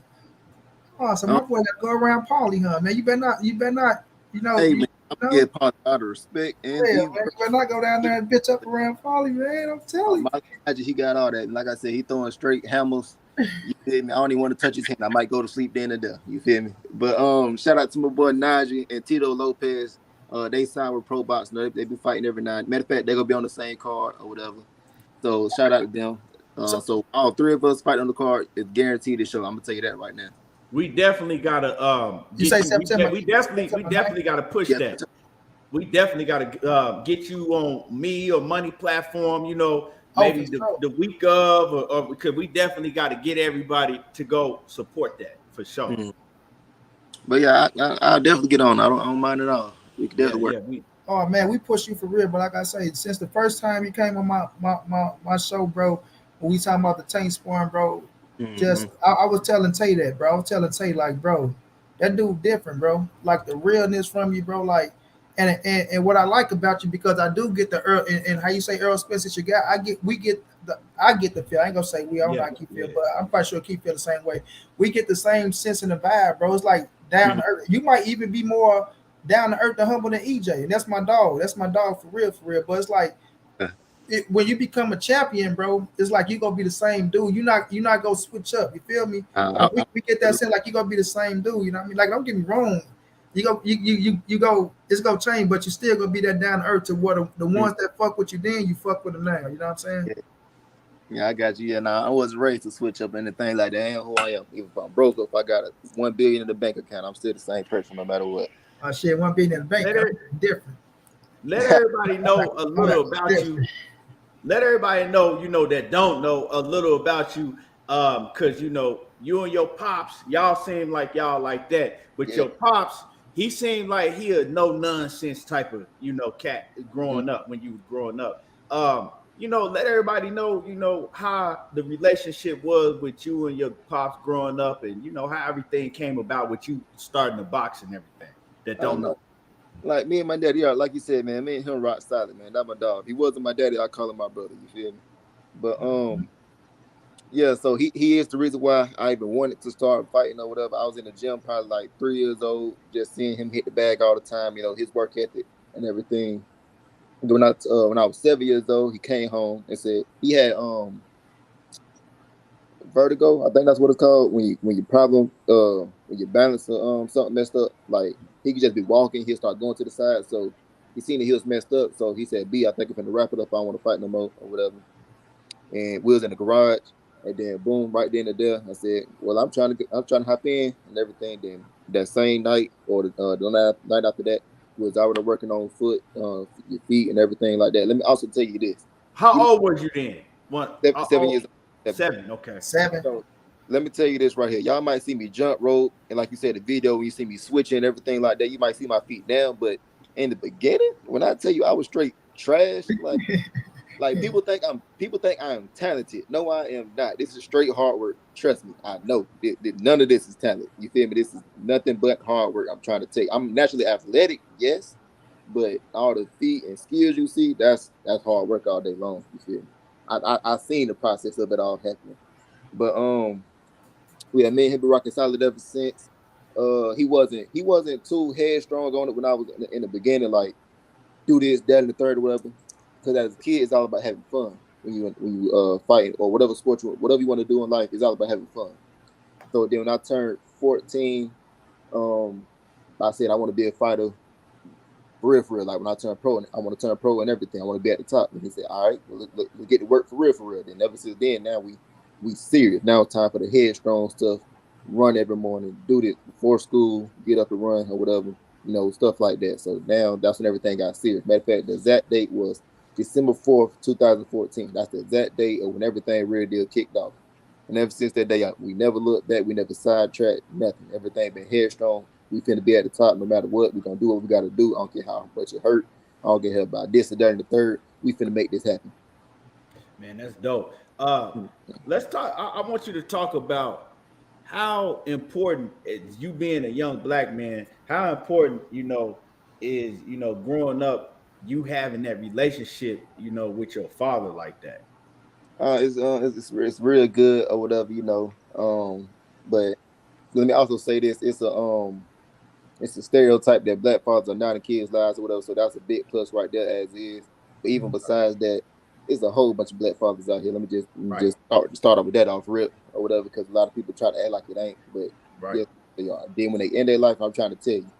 Oh, so my boy gotta go around Paulie, huh, man? You better not, Hey, man, I'm get Paulie out of respect. And man, you better not go down there and bitch up around Paulie, man. I'm telling you. He got all that. And like I said, he throwing straight hammers. You feel me? I don't even want to touch his hand. I might go to sleep then and there. You feel me? But shout out to my boy Najee and Tito Lopez. They signed with Pro Box. They be fighting every night. Matter of fact, they're gonna be on the same card or whatever. So shout out to them. So all three of us fight on the card. It's guaranteed to show. I'm gonna tell you that right now. We definitely gotta you say September. We definitely gotta push that. We definitely gotta get you on me or money platform, maybe the week of or because we definitely gotta get everybody to go support that for sure. Mm-hmm. But yeah, I'll definitely get on. I don't mind at all. We can definitely work. Oh man, we push you for real. But like I say, since the first time you came on my show, bro, when we talking about the Tank Sparring, bro, I was telling Tay that, bro. I was telling Tay, like, bro, that dude different, bro. Like the realness from you, bro. Like And what I like about you, because I do get the Earl, and how you say Earl Spence is your guy. I get the feel. I ain't gonna say we. I don't know how Keith feel, but I'm quite sure Keith feel the same way. We get the same sense and the vibe, bro. It's like down to earth. You might even be more down to earth and humble than EJ, and that's my dog. That's my dog for real, for real. But it's like when you become a champion, bro, it's like you gonna be the same dude. You're not gonna switch up. You feel me? We get that sense like you gonna be the same dude. You know what I mean? Like, don't get me wrong. You go. It's gonna change, but you still gonna be that down to earth to what the ones that fuck with you then you fuck with them now. You know what I'm saying? Yeah, I got you. Yeah, nah, I wasn't raised to switch up anything like that. I ain't who I am. Even if I'm broke, if I got $1 billion in the bank account, I'm still the same person no matter what. Shit, $1 billion in the bank, different. Let everybody know a little about you. Let everybody know, that don't know a little about you. Because you and your pops, y'all seem like y'all like that. But your pops, he seemed like he a no nonsense type of, cat growing up when you was growing up. Let everybody know, how the relationship was with you and your pops growing up, and how everything came about with you starting the box and everything. That don't know. Like me and my daddy, like you said, man, me and him rock solid, man. That's my dog. If he wasn't my daddy, I call him my brother. You feel me? But yeah. So he is the reason why I even wanted to start fighting or whatever. I was in the gym probably like 3 years old, just seeing him hit the bag all the time. His work ethic and everything. When I was 7 years old, he came home and said he had vertigo. I think that's what it's called when your balance something messed up. Like he could just be walking, he'll start going to the side. So he seen that he was messed up. So he said, "B, I think I'm finna wrap it up. I don't want to fight no more or whatever." And we was in the garage, and then boom, right then and there, I said, "Well, I'm trying to hop in and everything." Then that same night or the night after that, was already working on foot, your feet and everything like that. Let me also tell you this. How old was you then? 7 years old. 7, okay. 7. So, let me tell you this right here. Y'all might see me jump rope, and like you said, the video when you see me switching and everything like that, you might see my feet down. But in the beginning, when I tell you I was straight trash, like people think I am talented. No, I am not. This is straight hard work. Trust me, I know. None of this is talent. You feel me? This is nothing but hard work. I'm trying to take. I'm naturally athletic, yes, but all the feet and skills you see, that's hard work all day long. You feel me? I seen the process of it all happening. But me and him been rocking solid ever since. He wasn't too headstrong on it when I was in the beginning, like do this, that, and the third or whatever. Because as a kid, it's all about having fun when you fighting or whatever sport whatever you want to do in life. It's all about having fun. So then when I turned 14, I said I want to be a fighter for real. Like when I turn pro, I want to turn pro and everything. I want to be at the top. And he said, "All right, well, let's get to work for real." Then ever since then, now we serious. Now it's time for the headstrong stuff. Run every morning, do this before school, get up and run or whatever, stuff like that. So now that's when everything got serious. Matter of fact, the exact date was December 4th, 2014. That's the exact date of when everything real deal kicked off. And ever since that day, we never looked back. We never sidetracked, nothing. Everything been headstrong. We finna be at the top no matter what. We're going to do what we got to do. I don't care how much it hurt. I don't care about this and that and the third. We finna make this happen. Man, that's dope. Let's talk. I want you to talk about how important is you being a young black man, how important, is, growing up, you having that relationship, with your father like that. It's real good or whatever, but let me also say this: it's a stereotype that black fathers are not in kids' lives or whatever. So that's a big plus right there, as is. But even besides that, it's a whole bunch of black fathers out here. Let me just start off with that off rip or whatever, because a lot of people try to act like it ain't, but yes, they are. Then when they end their life, I'm trying to tell you,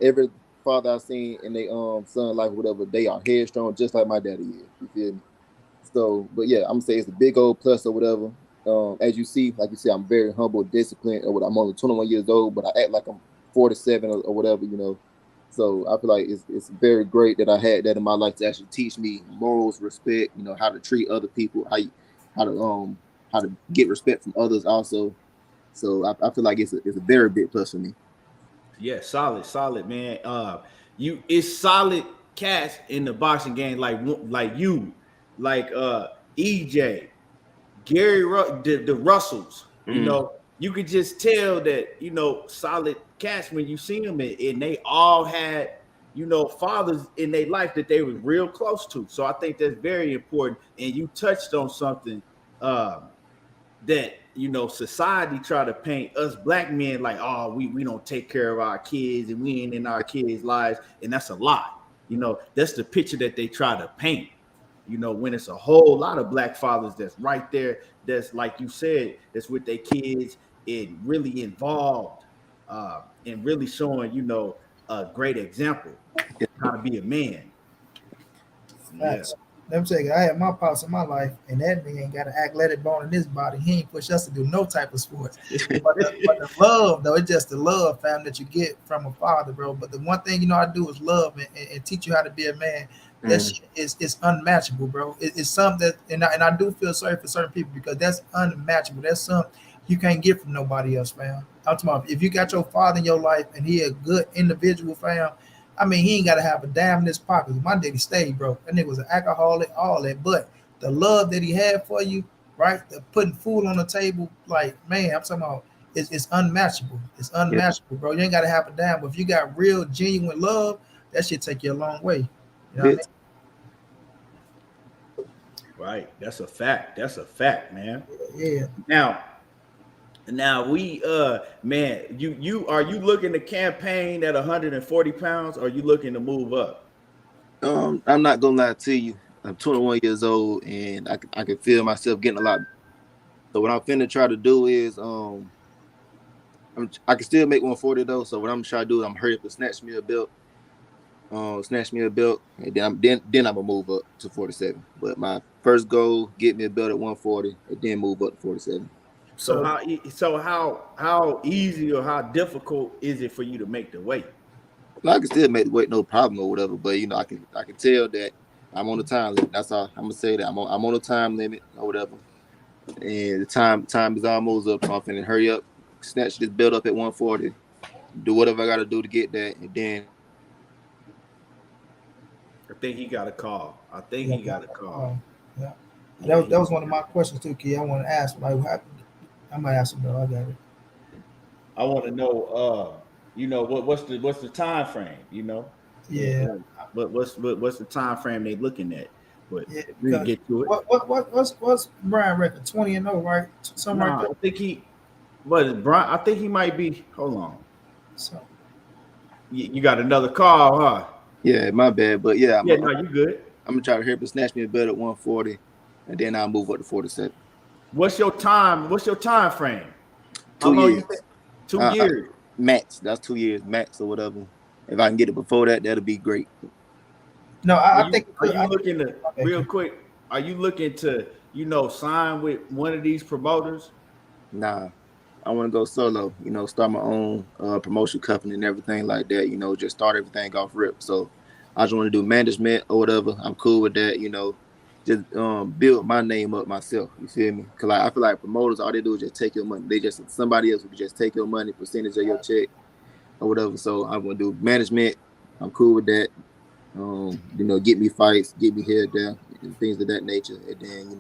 every father I've seen in their son life or whatever, they are headstrong, just like my daddy is. You feel me? So, but yeah, I'm gonna say it's a big old plus or whatever. As you see, like you said, I'm very humble, disciplined, or what. I'm only 21 years old, but I act like I'm 47 or whatever, So I feel like it's very great that I had that in my life to actually teach me morals, respect, how to treat other people, how to get respect from others also. So I feel like it's a very big plus for me. Yeah, solid, man. It's solid cats in the boxing game, like you, like EJ, the Russells. You could just tell that solid cats when you see them, and they all had fathers in their life that they were real close to. So I think that's very important. And you touched on something that society try to paint us black men like, oh, we don't take care of our kids and we ain't in our kids' lives, and that's a lie. That's the picture that they try to paint. When it's a whole lot of black fathers that's right there, that's like you said, that's with their kids and really involved, and really showing a great example how to be a man. Facts. Let me tell you, I had my pops in my life, and that man got an athletic bone in his body. He ain't push us to do no type of sports. But the love, though, it's just the love, fam, that you get from a father, bro. But the one thing I do is love and teach you how to be a man. That shit is unmatchable, bro. It's something that, and I do feel sorry for certain people because that's unmatchable. That's something you can't get from nobody else, fam. I'm talking about if you got your father in your life and he a good individual, fam. I mean, he ain't got to have a dime in his pocket. My daddy stayed broke. That nigga was an alcoholic, all that. But the love that he had for you, right? The putting food on the table, like, man, I'm talking about it's unmatchable. It's unmatchable, bro. You ain't got to have a dime. But if you got real, genuine love, that shit take you a long way. You know what I mean? Right. That's a fact. That's a fact, man. Yeah. Now we man, you are you looking to campaign at 140 pounds, or are you looking to move up? I'm not gonna lie to you. I'm 21 years old and I can feel myself getting a lot. So what I'm finna try to do is I can still make 140 though. So what I'm trying to do is I'm hurry up and snatch me a belt, and then I'm gonna move up to 47. But my first goal, get me a belt at 140 and then move up to 47. So how easy or how difficult is it for you to make the weight? I can still make the weight, no problem or whatever. But I can tell that I'm on the time limit. That's all I'm gonna say. That I'm on the time limit or whatever. And the time is almost up. So I'm finna hurry up, snatch this belt up at 140, do whatever I gotta do to get that, and then. I think he got a call. Yeah. That was one of my questions too, Key. I want to ask, like, what happened? I might ask him though. I got it. I want to know, what's the time frame? Yeah. What's the time frame they looking at? But Yeah. we can get to it. What's Brian record? 20-0, right? Something like that. I think Brian. I think he might be. Hold on. So you got another call, huh? Yeah, my bad. But yeah, no, you good. I'm gonna try to hurry up and snatch me a belt at 140, and then I'll move up to 47. What's your time frame? 2 years. 2 years. Max. That's 2 years max or whatever. If I can get it before that, that'll be great. No, I think. Are you looking to real quick? Are you looking to sign with one of these promoters? Nah, I want to go solo. Start my own promotion company and everything like that. Just start everything off rip. So I just want to do management or whatever. I'm cool with that. Just build my name up myself. You feel me? Because I feel like promoters, all they do is just take your money. Somebody else would just take your money, percentage of your check or whatever. So I want to do management. I'm cool with that. Get me fights, get me held down, and things of that nature. And then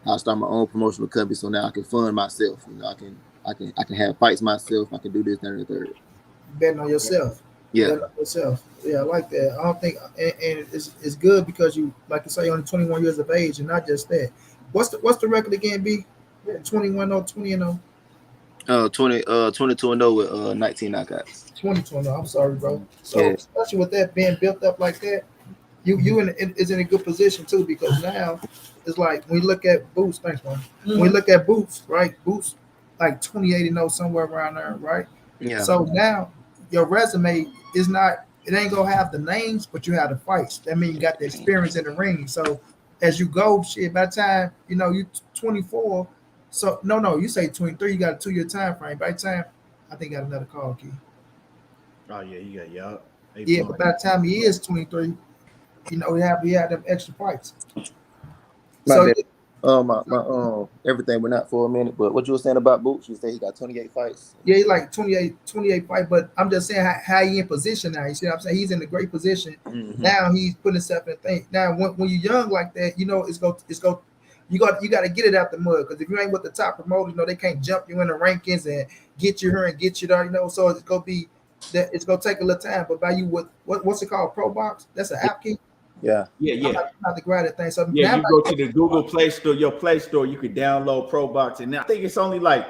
I'll start my own promotional company. So now I can fund myself. I can have fights myself. I can do this, that, and the third. Betting on yourself. Yeah. Betting on yourself. Yeah, I like that. I don't think, and it's good because you, like you say, you're only 21 years of age, and not just that. What's the record again? Be 21-0, 20-0. 22-0 with 19 knockouts. 20-0. I'm sorry, bro. So Yeah. especially with that being built up like that, you is in a good position too, because now it's like when you look at Boots. Thanks, man. When we look at Boots, right? Boots like 28-0 somewhere around there, right? Yeah. So now your resume is not. It ain't gonna have the names, but you have the fights. That means you got the experience in the ring. So as you go, shit, by the time you 24. So no, you say 23. You got a 2-year time frame. By the time, I think I got another call, Key. Oh yeah, you got Yeah, but by the time he is 23, we had them extra fights. My everything went out for a minute. But what you were saying about Boots? You say he got 28 fights. Yeah, he's like 28 fights. But I'm just saying how he in position now. You see what I'm saying? He's in a great position. Mm-hmm. Now he's putting himself in a thing. Now when you're young like that, you got to get it out the mud, because if you ain't with the top promoters, they can't jump you in the rankings and get you here and get you there. So it's gonna be that it's gonna take a little time. But by you, what's it called? Pro Box? That's an app key. Yeah. I'm not the grab that thing. So Yeah, now you go to the Google Play Store, your Play Store, you could download Pro Box, and I think it's only like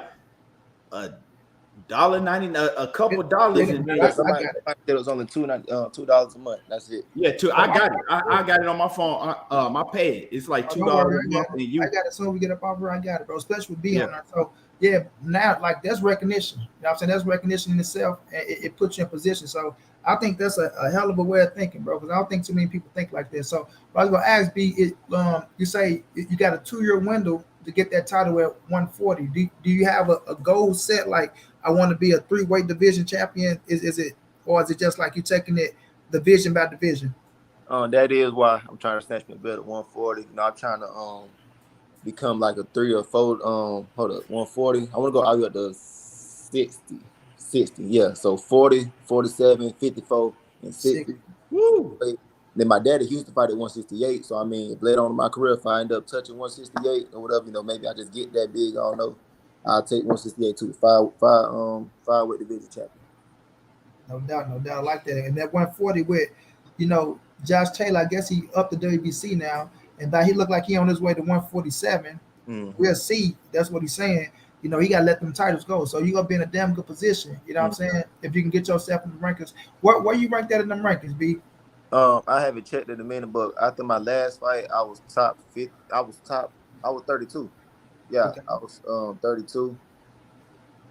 $1.99, a couple dollars, and then Somebody said it was only $2 a month. That's it. yeah, I got it. I got it on my phone. My pay. It's like $2 a month, and I got it. As soon as we get up over, I got it, bro. Especially with being Yeah. on there. So yeah, now like that's recognition. You know what I'm saying? That's recognition in itself, and it puts you in position. So I think that's a hell of a way of thinking, bro. Because I don't think too many people think like this. So what I was gonna ask, you say you got a 2-year window to get that title at 140. Do you have a goal set? Like I want to be a 3-weight division champion. Is it, or is it just like you taking it division by division? That is why I'm trying to snatch me a belt at 140. You know, I'm trying to become like a 3 or 4. Hold up, 140. I want to go all the way up to 60. Yeah. So 40, 47, 54, and 60. Woo. Then my daddy used to fight at 168. So I mean, if later on in my career, if I end up touching 168 or whatever, you know, maybe I just get that big. I don't know. I'll take 168 to the 5-weight division champion. No doubt. I like that. And that 140 with, Josh Taylor, I guess he up to WBC now, and that he looked like he on his way to 147. We'll see. That's what he's saying. He got to let them titles go. So you're going to be in a damn good position. You know what I'm saying? If you can get yourself in the rankings. Where you ranked that in them rankings, B? I haven't checked in a minute, but after my last fight, I was top 50. I was 32. Yeah, okay. I was 32.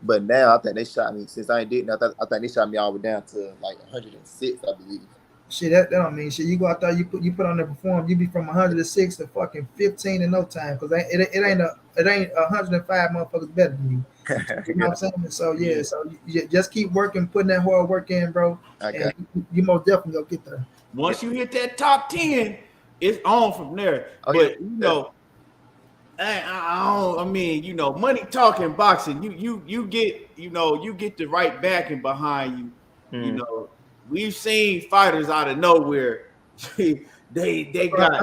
But now I think they shot me, since I ain't did nothing, I think they shot me all the way down to like 106, I believe. Shit, that don't mean shit. You go out there, you put on the perform, you be from 106 to fucking 15 in no time, because it ain't 105 motherfuckers better than you. You know what I'm saying? So yeah, so you just keep working, putting that hard work in, bro. And you most definitely gonna get there. Once you hit that top 10, it's on from there. But I mean, money talking boxing. You get you get the right backing behind you. We've seen fighters out of nowhere. they got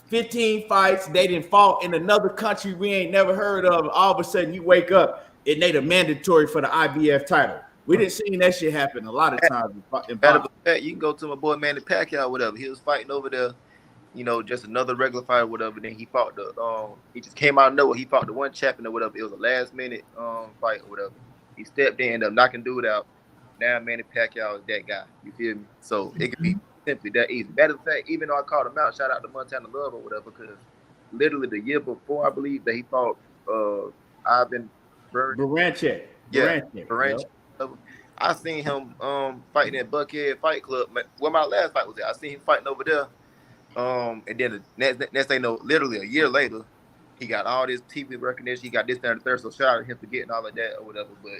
15 fights. They didn't fought in another country we ain't never heard of. All of a sudden, you wake up and they the mandatory for the IBF title. We didn't see that shit happen a lot of times. You can go to my boy Manny Pacquiao, whatever. He was fighting over there. Just another regular fight or whatever. Then he fought he just came out of nowhere. He fought the one champion or whatever. It was a last minute fight or whatever. He stepped in, ended up knocking dude out. Now Manny Pacquiao is that guy. You feel me? So it could be simply that easy. Matter of fact, even though I called him out, shout out to Montana Love or whatever, because literally the year before, I believe, that he fought Ivan Baranchek. Yeah, Baranchek. I seen him fighting at Buckhead Fight Club. Where my last fight was at, I seen him fighting over there. And then the next thing, literally a year later, he got all this TV recognition. He got this, that, and the third. So shout out to him for getting all of that or whatever. But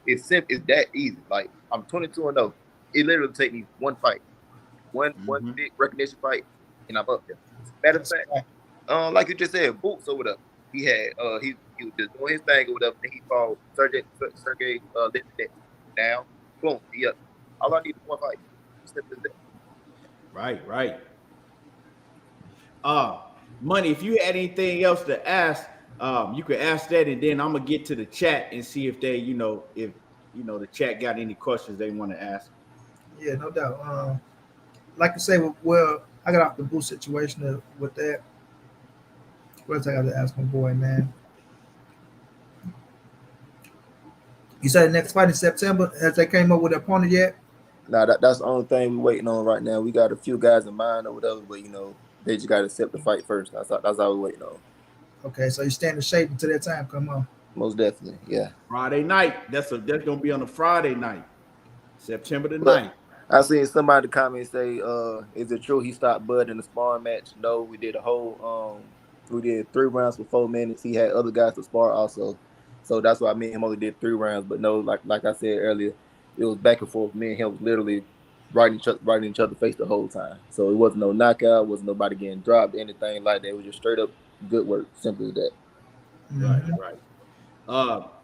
it's simple. It's that easy. Like I'm 22-0. It literally take me one fight, one big recognition fight, and I'm up there. Matter of fact, like you just said, Boots or whatever. He had he was just doing his thing or whatever. Then he fought Sergey Lipinets. Now, boom, he up. All I need is one fight. Simple as that. Right. Money, if you had anything else to ask, you could ask that, and then I'm gonna get to the chat and see if they, if the chat got any questions they want to ask. Yeah, no doubt. Like I say, well, I got off the Boost situation with that. What else I got to ask my boy, man? You said the next fight in September. Has they came up with an opponent yet? Nah, that's the only thing we're waiting on right now. We got a few guys in mind or whatever, but they just got to accept the fight first. That's all we're waiting on. Okay, so you stand in shape until that time come on. Most definitely, yeah. Friday night. That's gonna be on a Friday night, September the 9th. I seen somebody comment say, "Is it true he stopped Bud in the sparring match?" No, we did we did 3 rounds for 4 minutes. He had other guys to spar also, so that's why me and him only did 3 rounds. But no, like I said earlier, it was back and forth. Me and him was literally right in each other's face the whole time. So it wasn't no knockout, wasn't nobody getting dropped, anything like that. It was just straight up good work, simple as that. Right.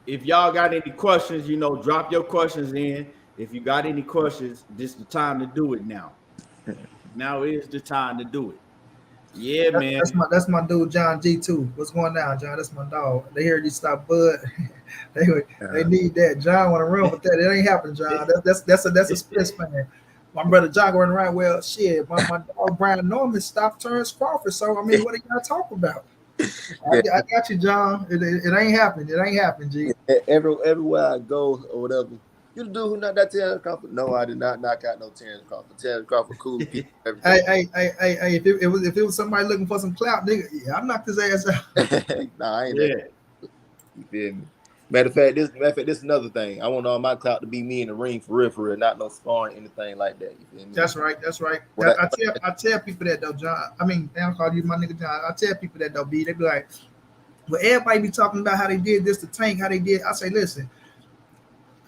If y'all got any questions, drop your questions in. If you got any questions, this is the time to do it now. Now is the time to do it. Yeah, man. That's my dude John G too. What's going on, John? That's my dog. They heard you stop Bud. they need that. John want to run with that. It ain't happening, John. That's a Spence fan. My brother John running around. Well, shit. My dog Brian Norman stopped Terence Crawford. So I mean, what are y'all talking about? I got you, John. It ain't happening. It ain't happening, G. Everywhere I go or whatever. You the dude who knocked out Terence Crawford? No, I did not knock out no Terence Crawford. Terence Crawford, cool people. Hey! If it was somebody looking for some clout, nigga, yeah, I knocked his ass out. Nah, I ain't that. You feel me? Matter of fact, this is another thing. I want all my clout to be me in the ring for real, not no sparring, anything like that. You feel me? That's right. I tell people that though, John. I mean, I don't call you my nigga John. I tell people that though, B. They be like, well, everybody be talking about how they did this to Tank, how they did. I say, listen,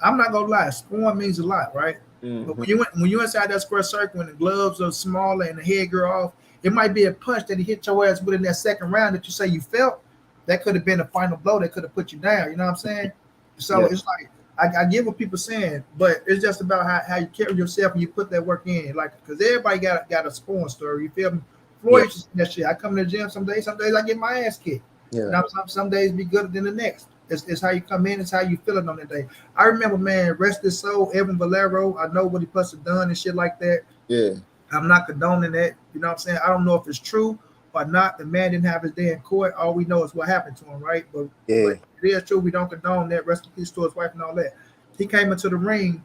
I'm not gonna lie. Scoring means a lot, right? Mm-hmm. But when you inside that square circle and the gloves are smaller and the head girl off, it might be a punch that he hit your ass with in that second round that you say you felt. That could have been a final blow that could have put you down. You know what I'm saying? So It's like I get what people saying, but it's just about how you carry yourself and you put that work in. Like, because everybody got a scoring story. You feel me? Floyd that shit. I come to the gym some days I get my ass kicked. Yeah. You know, some days be good than the next. It's how you come in. It's how you feeling on that day. I remember, man, rest his soul, Evan Valero. I know what he must have done and shit like that. Yeah. I'm not condoning that. You know what I'm saying? I don't know if it's true or not. The man didn't have his day in court. All we know is what happened to him, right? But it is true. We don't condone that. Rest in peace to his wife and all that. He came into the ring.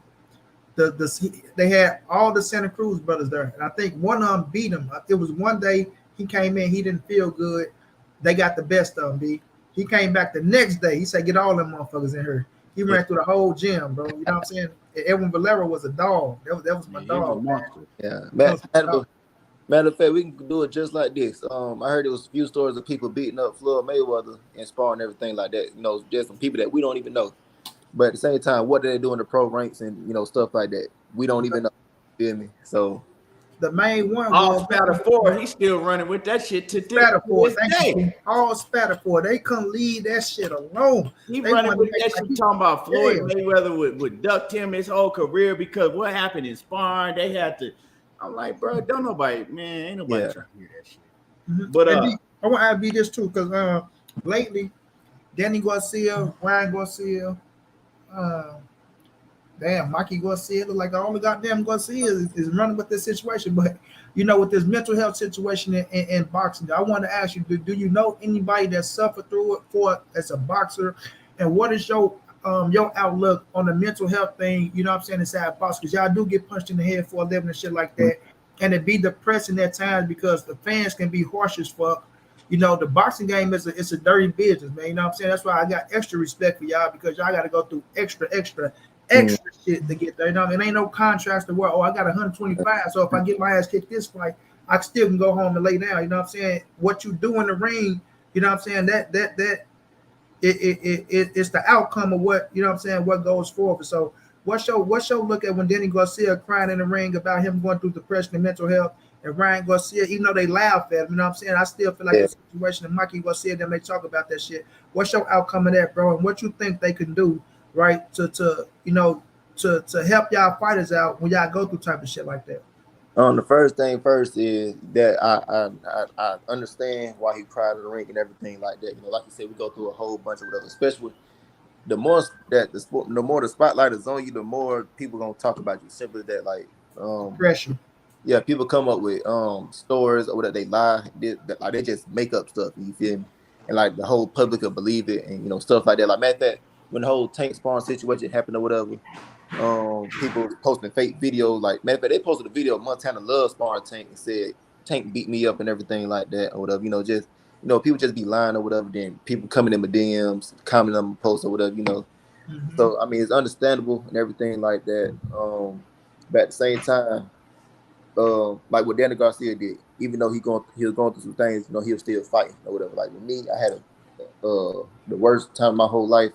They had all the Santa Cruz brothers there. And I think one of them beat him. It was one day he came in. He didn't feel good. They got the best of him, B. He came back the next day. He said, get all them motherfuckers in here. He ran through the whole gym, bro. You know what I'm saying? Edwin Valero was a dog. That was my dog, man. Yeah. Matter of fact, we can do it just like this. I heard there was a few stories of people beating up Floyd Mayweather and sparring and everything like that. You know, just some people that we don't even know. But at the same time, what do they do in the pro ranks and, you know, stuff like that? We don't even know. You feel me? So the main one was Spatterford. He's still running with that shit to Spatterford. Thank you. All Spatterford. They couldn't leave that shit alone. He running with that shit. Talking about Floyd Mayweather would duck him his whole career because what happened in sparring, they had to. I'm like, bro, ain't nobody trying to hear that shit. Mm-hmm. But I want to be this too because lately, Danny Garcia, Ryan Garcia, Mikey Garcia, look like the only goddamn Garcia is running with this situation. But you know, with this mental health situation in boxing, I want to ask you: Do you know anybody that suffered through it as a boxer? And what is your outlook on the mental health thing? You know what I'm saying, inside boxing, because y'all do get punched in the head for a living and shit like that, and it be depressing at times because the fans can be harsh as fuck. You know, the boxing game it's a dirty business, man. You know what I'm saying? That's why I got extra respect for y'all because y'all got to go through extra shit to get there. You know, it ain't no contracts to where I got 125. So if I get my ass kicked this fight, I still can go home and lay down. You know what I'm saying? What you do in the ring, you know what I'm saying? That it's the outcome of what, you know what I'm saying, what goes forward. So what's your look at when Danny Garcia crying in the ring about him going through depression and mental health, and Ryan Garcia, even though they laugh at him, you know what I'm saying, I still feel like the situation of Mikey Garcia, them, they talk about that shit. What's your outcome of that, bro? And what you think they can do, right, to help y'all fighters out when y'all go through type of shit like that? The first thing first is that I understand why he cried in the ring and everything like that. You know, like you said, we go through a whole bunch of whatever. Especially the more the spotlight is on you, the more people gonna talk about you. Simply that, like pressure. Yeah, people come up with stories or whatever, they lie. They just make up stuff. You feel me? And like the whole public will believe it, and you know, stuff like that. Like, matter of fact, when the whole Tank sparring situation happened or whatever. People posting fake videos. Like, matter of fact, they posted a video of Montana Love sparring Tank and said Tank beat me up and everything like that or whatever. You know, just, you know, people just be lying or whatever. Then people coming in my DMs, commenting on my posts or whatever. You know, so I mean, it's understandable and everything like that. But at the same time, like what Danny Garcia did, even though he was going through some things, you know, he was still fighting or whatever. Like with me, I had the worst time of my whole life.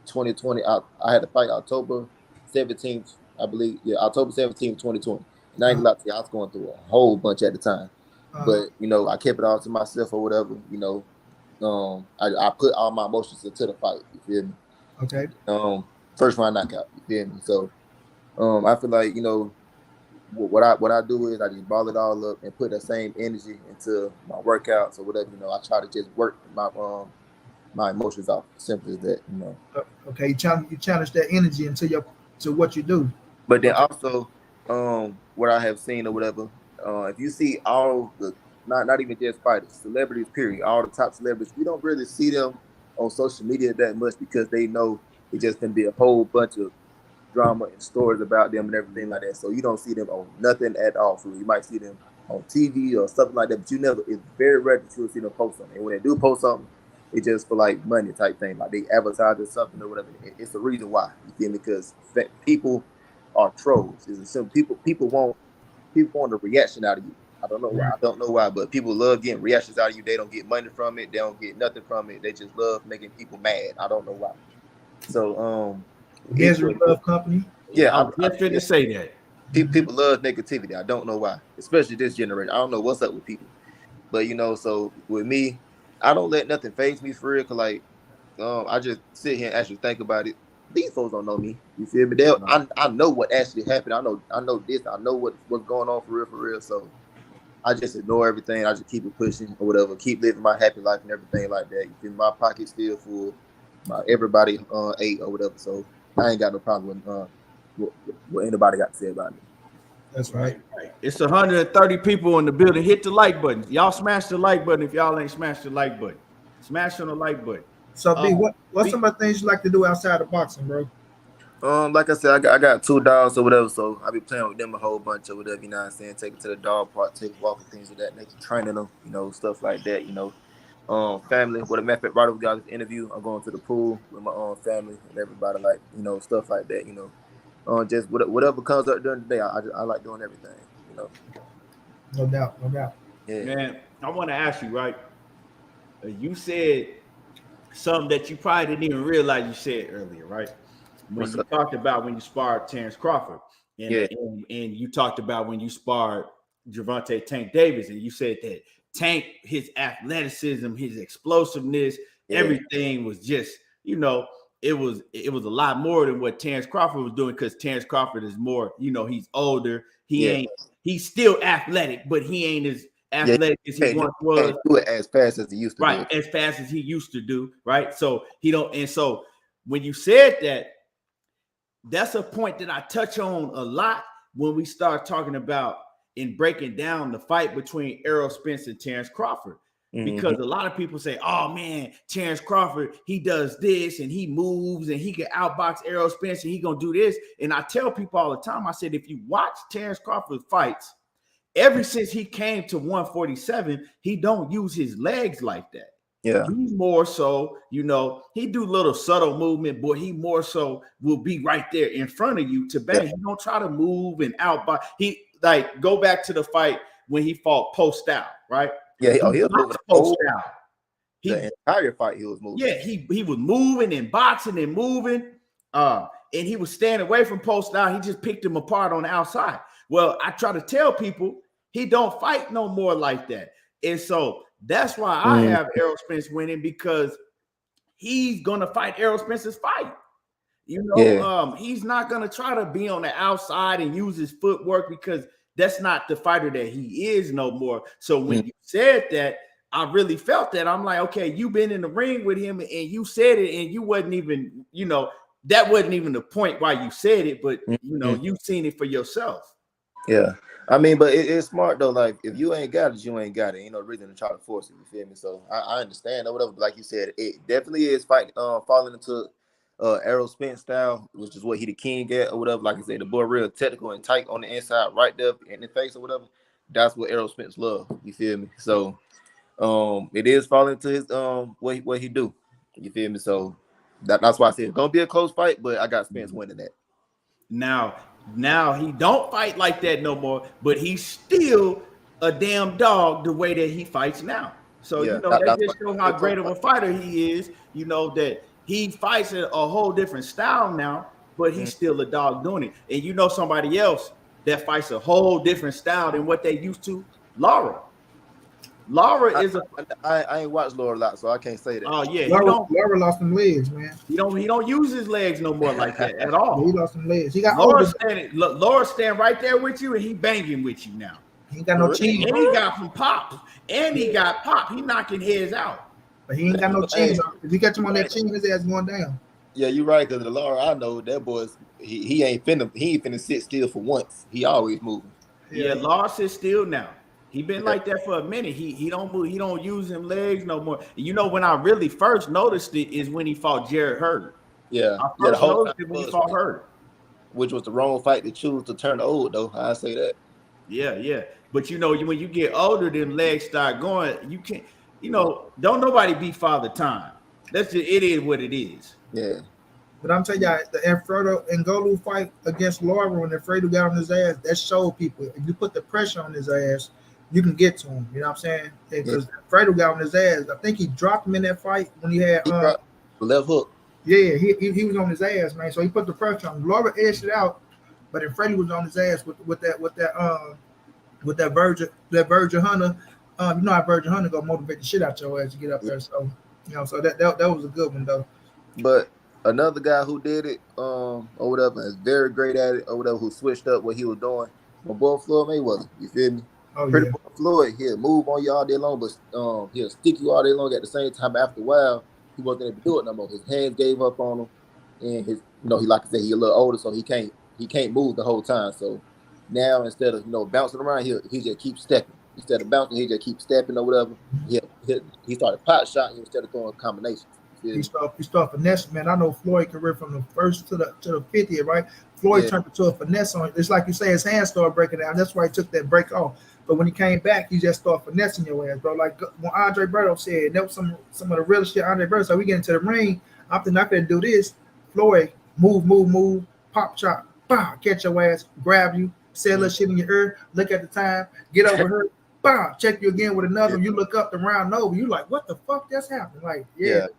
2020, I had to fight October 17th, I believe. Yeah, October 17th, 2020. And I ain't gonna lie to you, I was going through a whole bunch at the time. But, you know, I kept it all to myself or whatever. You know, I put all my emotions into the fight. You feel me? Okay. First round knockout. You feel me? So, I feel like, you know, what I do is I just ball it all up and put that same energy into my workouts or whatever. I try to just work my emotions off. Simple as that. Okay, you challenge that energy into what you do. But then also, what I have seen or whatever, if you see all the not even just fighters, celebrities, period, all the top celebrities, we don't really see them on social media that much because they know it just can be a whole bunch of drama and stories about them and everything like that. So you don't see them on nothing at all. So you might see them on TV or something like that, but it's very rare that you'll see them post something. And when they do post something, it's just for like money type thing, like they advertise or something or whatever. It's the reason why, you feel me? Because people are trolls. It's simple. People want a reaction out of you. I don't know why, but people love getting reactions out of you. They don't get money from it. They don't get nothing from it. They just love making people mad. I don't know why. So Misery love company. Yeah, I'm just going to say that. People love negativity. I don't know why, especially this generation. I don't know what's up with people, but so with me, I don't let nothing faze me for real. Cause like, I just sit here and actually think about it. These folks don't know me. You feel me? I know what actually happened. I know this. I know what's going on for real. So I just ignore everything. I just keep it pushing or whatever. Keep living my happy life and everything like that. You feel me? My pocket's still full. Everybody ate or whatever. So I ain't got no problem with what anybody got to say about it. That's right. It's 130 people in the building. Hit the like button. Y'all smash the like button if y'all ain't smashed the like button. Smash on the like button. So B, what's some of the things you like to do outside of boxing, bro? Like I said, I got 2 dogs or whatever, so I be playing with them a whole bunch or whatever, you know what I'm saying? Take it to the dog park, take walking, things of that nature, training them, stuff like that, family. What a matter of fact, right over got this interview. I'm going to the pool with my family and everybody, like, stuff like that, just whatever comes up during the day. I like doing everything, No doubt. Yeah. Man, I want to ask you, right? You said something that you probably didn't even realize you said earlier, right? When you talked about when you sparred Terence Crawford, and you talked about when you sparred Gervonta Tank Davis, and you said that Tank, his athleticism, his explosiveness, everything was just, it was a lot more than what Terence Crawford was doing, because Terence Crawford is more, he's older. He's still athletic, but he ain't as athletic as he once was. Can't do it as fast as he used to. Right, as fast as he used to do. Right, so he don't. And so when you said that, that's a point that I touch on a lot when we start talking about and breaking down the fight between Errol Spence and Terence Crawford. Because a lot of people say, oh man, Terence Crawford, he does this and he moves and he can outbox Errol Spence and he gonna do this. And I tell people all the time, I said, if you watch Terence Crawford fights, ever since he came to 147, he don't use his legs like that. Yeah, he more so, he do little subtle movement, but he more so will be right there in front of you to bang. He don't try to move and outbox. He like go back to the fight when he fought Post out, right? Yeah, he was moving Post out. The entire fight he was moving. Yeah, he was moving and boxing and moving. And he was staying away from Post out. He just picked him apart on the outside. Well, I try to tell people he don't fight no more like that. And so that's why I have Errol Spence winning, because he's going to fight Errol Spence's fight. He's not going to try to be on the outside and use his footwork, because that's not the fighter that he is no more. So when you said that, I really felt that. I'm like, okay, you've been in the ring with him and you said it, and you wasn't even, that wasn't even the point why you said it, but you've seen it for yourself. Yeah. I mean, but it's smart though. Like, if you ain't got it, you ain't got it. Ain't no reason to try to force it. You feel me? So I understand or whatever. But like you said, it definitely is falling into Errol Spence style, which is what he the king at or whatever. Like I said, the boy real technical and tight on the inside, right there in the face or whatever. That's what Errol Spence love. You feel me? So it is falling into his what he do. You feel me? So that's why I said it's gonna be a close fight, but I got Spence winning that. Now he don't fight like that no more, but he's still a damn dog the way that he fights now. So that just shows how great of a fighter he is. That he fights a whole different style now, but he's still a dog doing it. And somebody else that fights a whole different style than what they used to, Lara. Laura is a. I ain't watched Laura a lot, so I can't say that. Oh yeah, Laura lost some legs, man. He don't use his legs no more like that at Yeah, all. he lost some legs. He got Laura older. Laura stand right there with you, and he banging with you now. He ain't got no chin. And he got from Pop, and he got Pop. He knocking heads out. But he ain't got no chin. If you catch him on that chin, his ass going down. Yeah, you're right. Because the Laura I know, that boy's he ain't finna sit still for once. He always moving. Yeah, Laura sits still now. He been like that for a minute. He don't move. He don't use him legs no more. You know, when I really first noticed it is when he fought Jared Hurd. Yeah, I first noticed it when he fought Hurd, which was the wrong fight to choose to turn old, though. I say that. Yeah. But you know, when you get older, them legs start going. You can't. You know, don't nobody beat Father Time. That's just, it is what it is. Yeah. But I'm telling you, the Alfredo Ngolu fight against Laura, when Alfredo got on his ass, that showed people if you put the pressure on his ass, you can get to him. You know what I'm saying? Because Alfredo got on his ass. I think he dropped him in that fight when he had left hook. Yeah, he was on his ass, man. So he put the pressure on him. Laura edged it out, but Alfredo was on his ass with that Virgin Hunter. You know how Virgin Hunter gonna motivate the shit out your ass to get up there. So so that was a good one though. But another guy who did it, or whatever, is very great at it, or whatever, who switched up what he was doing. My boy Floyd Mayweather, you feel me? Pretty boy Floyd, he'll move on you all day long, but he'll stick you all day long. At the same time, after a while, he wasn't able to do it no more. His hands gave up on him, and he like I said, he a little older, so he can't move the whole time. So now instead of bouncing around, he just keeps stepping. Instead of bouncing, he just keeps stepping or whatever. He started pot shotting instead of throwing combinations. He started finessing, man. I know Floyd career from the first to the 50th, right? Floyd turned into a finesse on it. It's like you say, his hands started breaking down. That's why he took that break off. But when he came back, he just started finessing your ass, bro. Like when Andre Berto said, that was some of the real shit Andre Berto said. We get into the ring, I'm not gonna do this. Floyd, move, pop chop, bah, catch your ass, grab you, say a little shit in your ear, look at the time, get over her, bah, check you again with another. You look up the round over, you like, what the fuck just happened? Like, the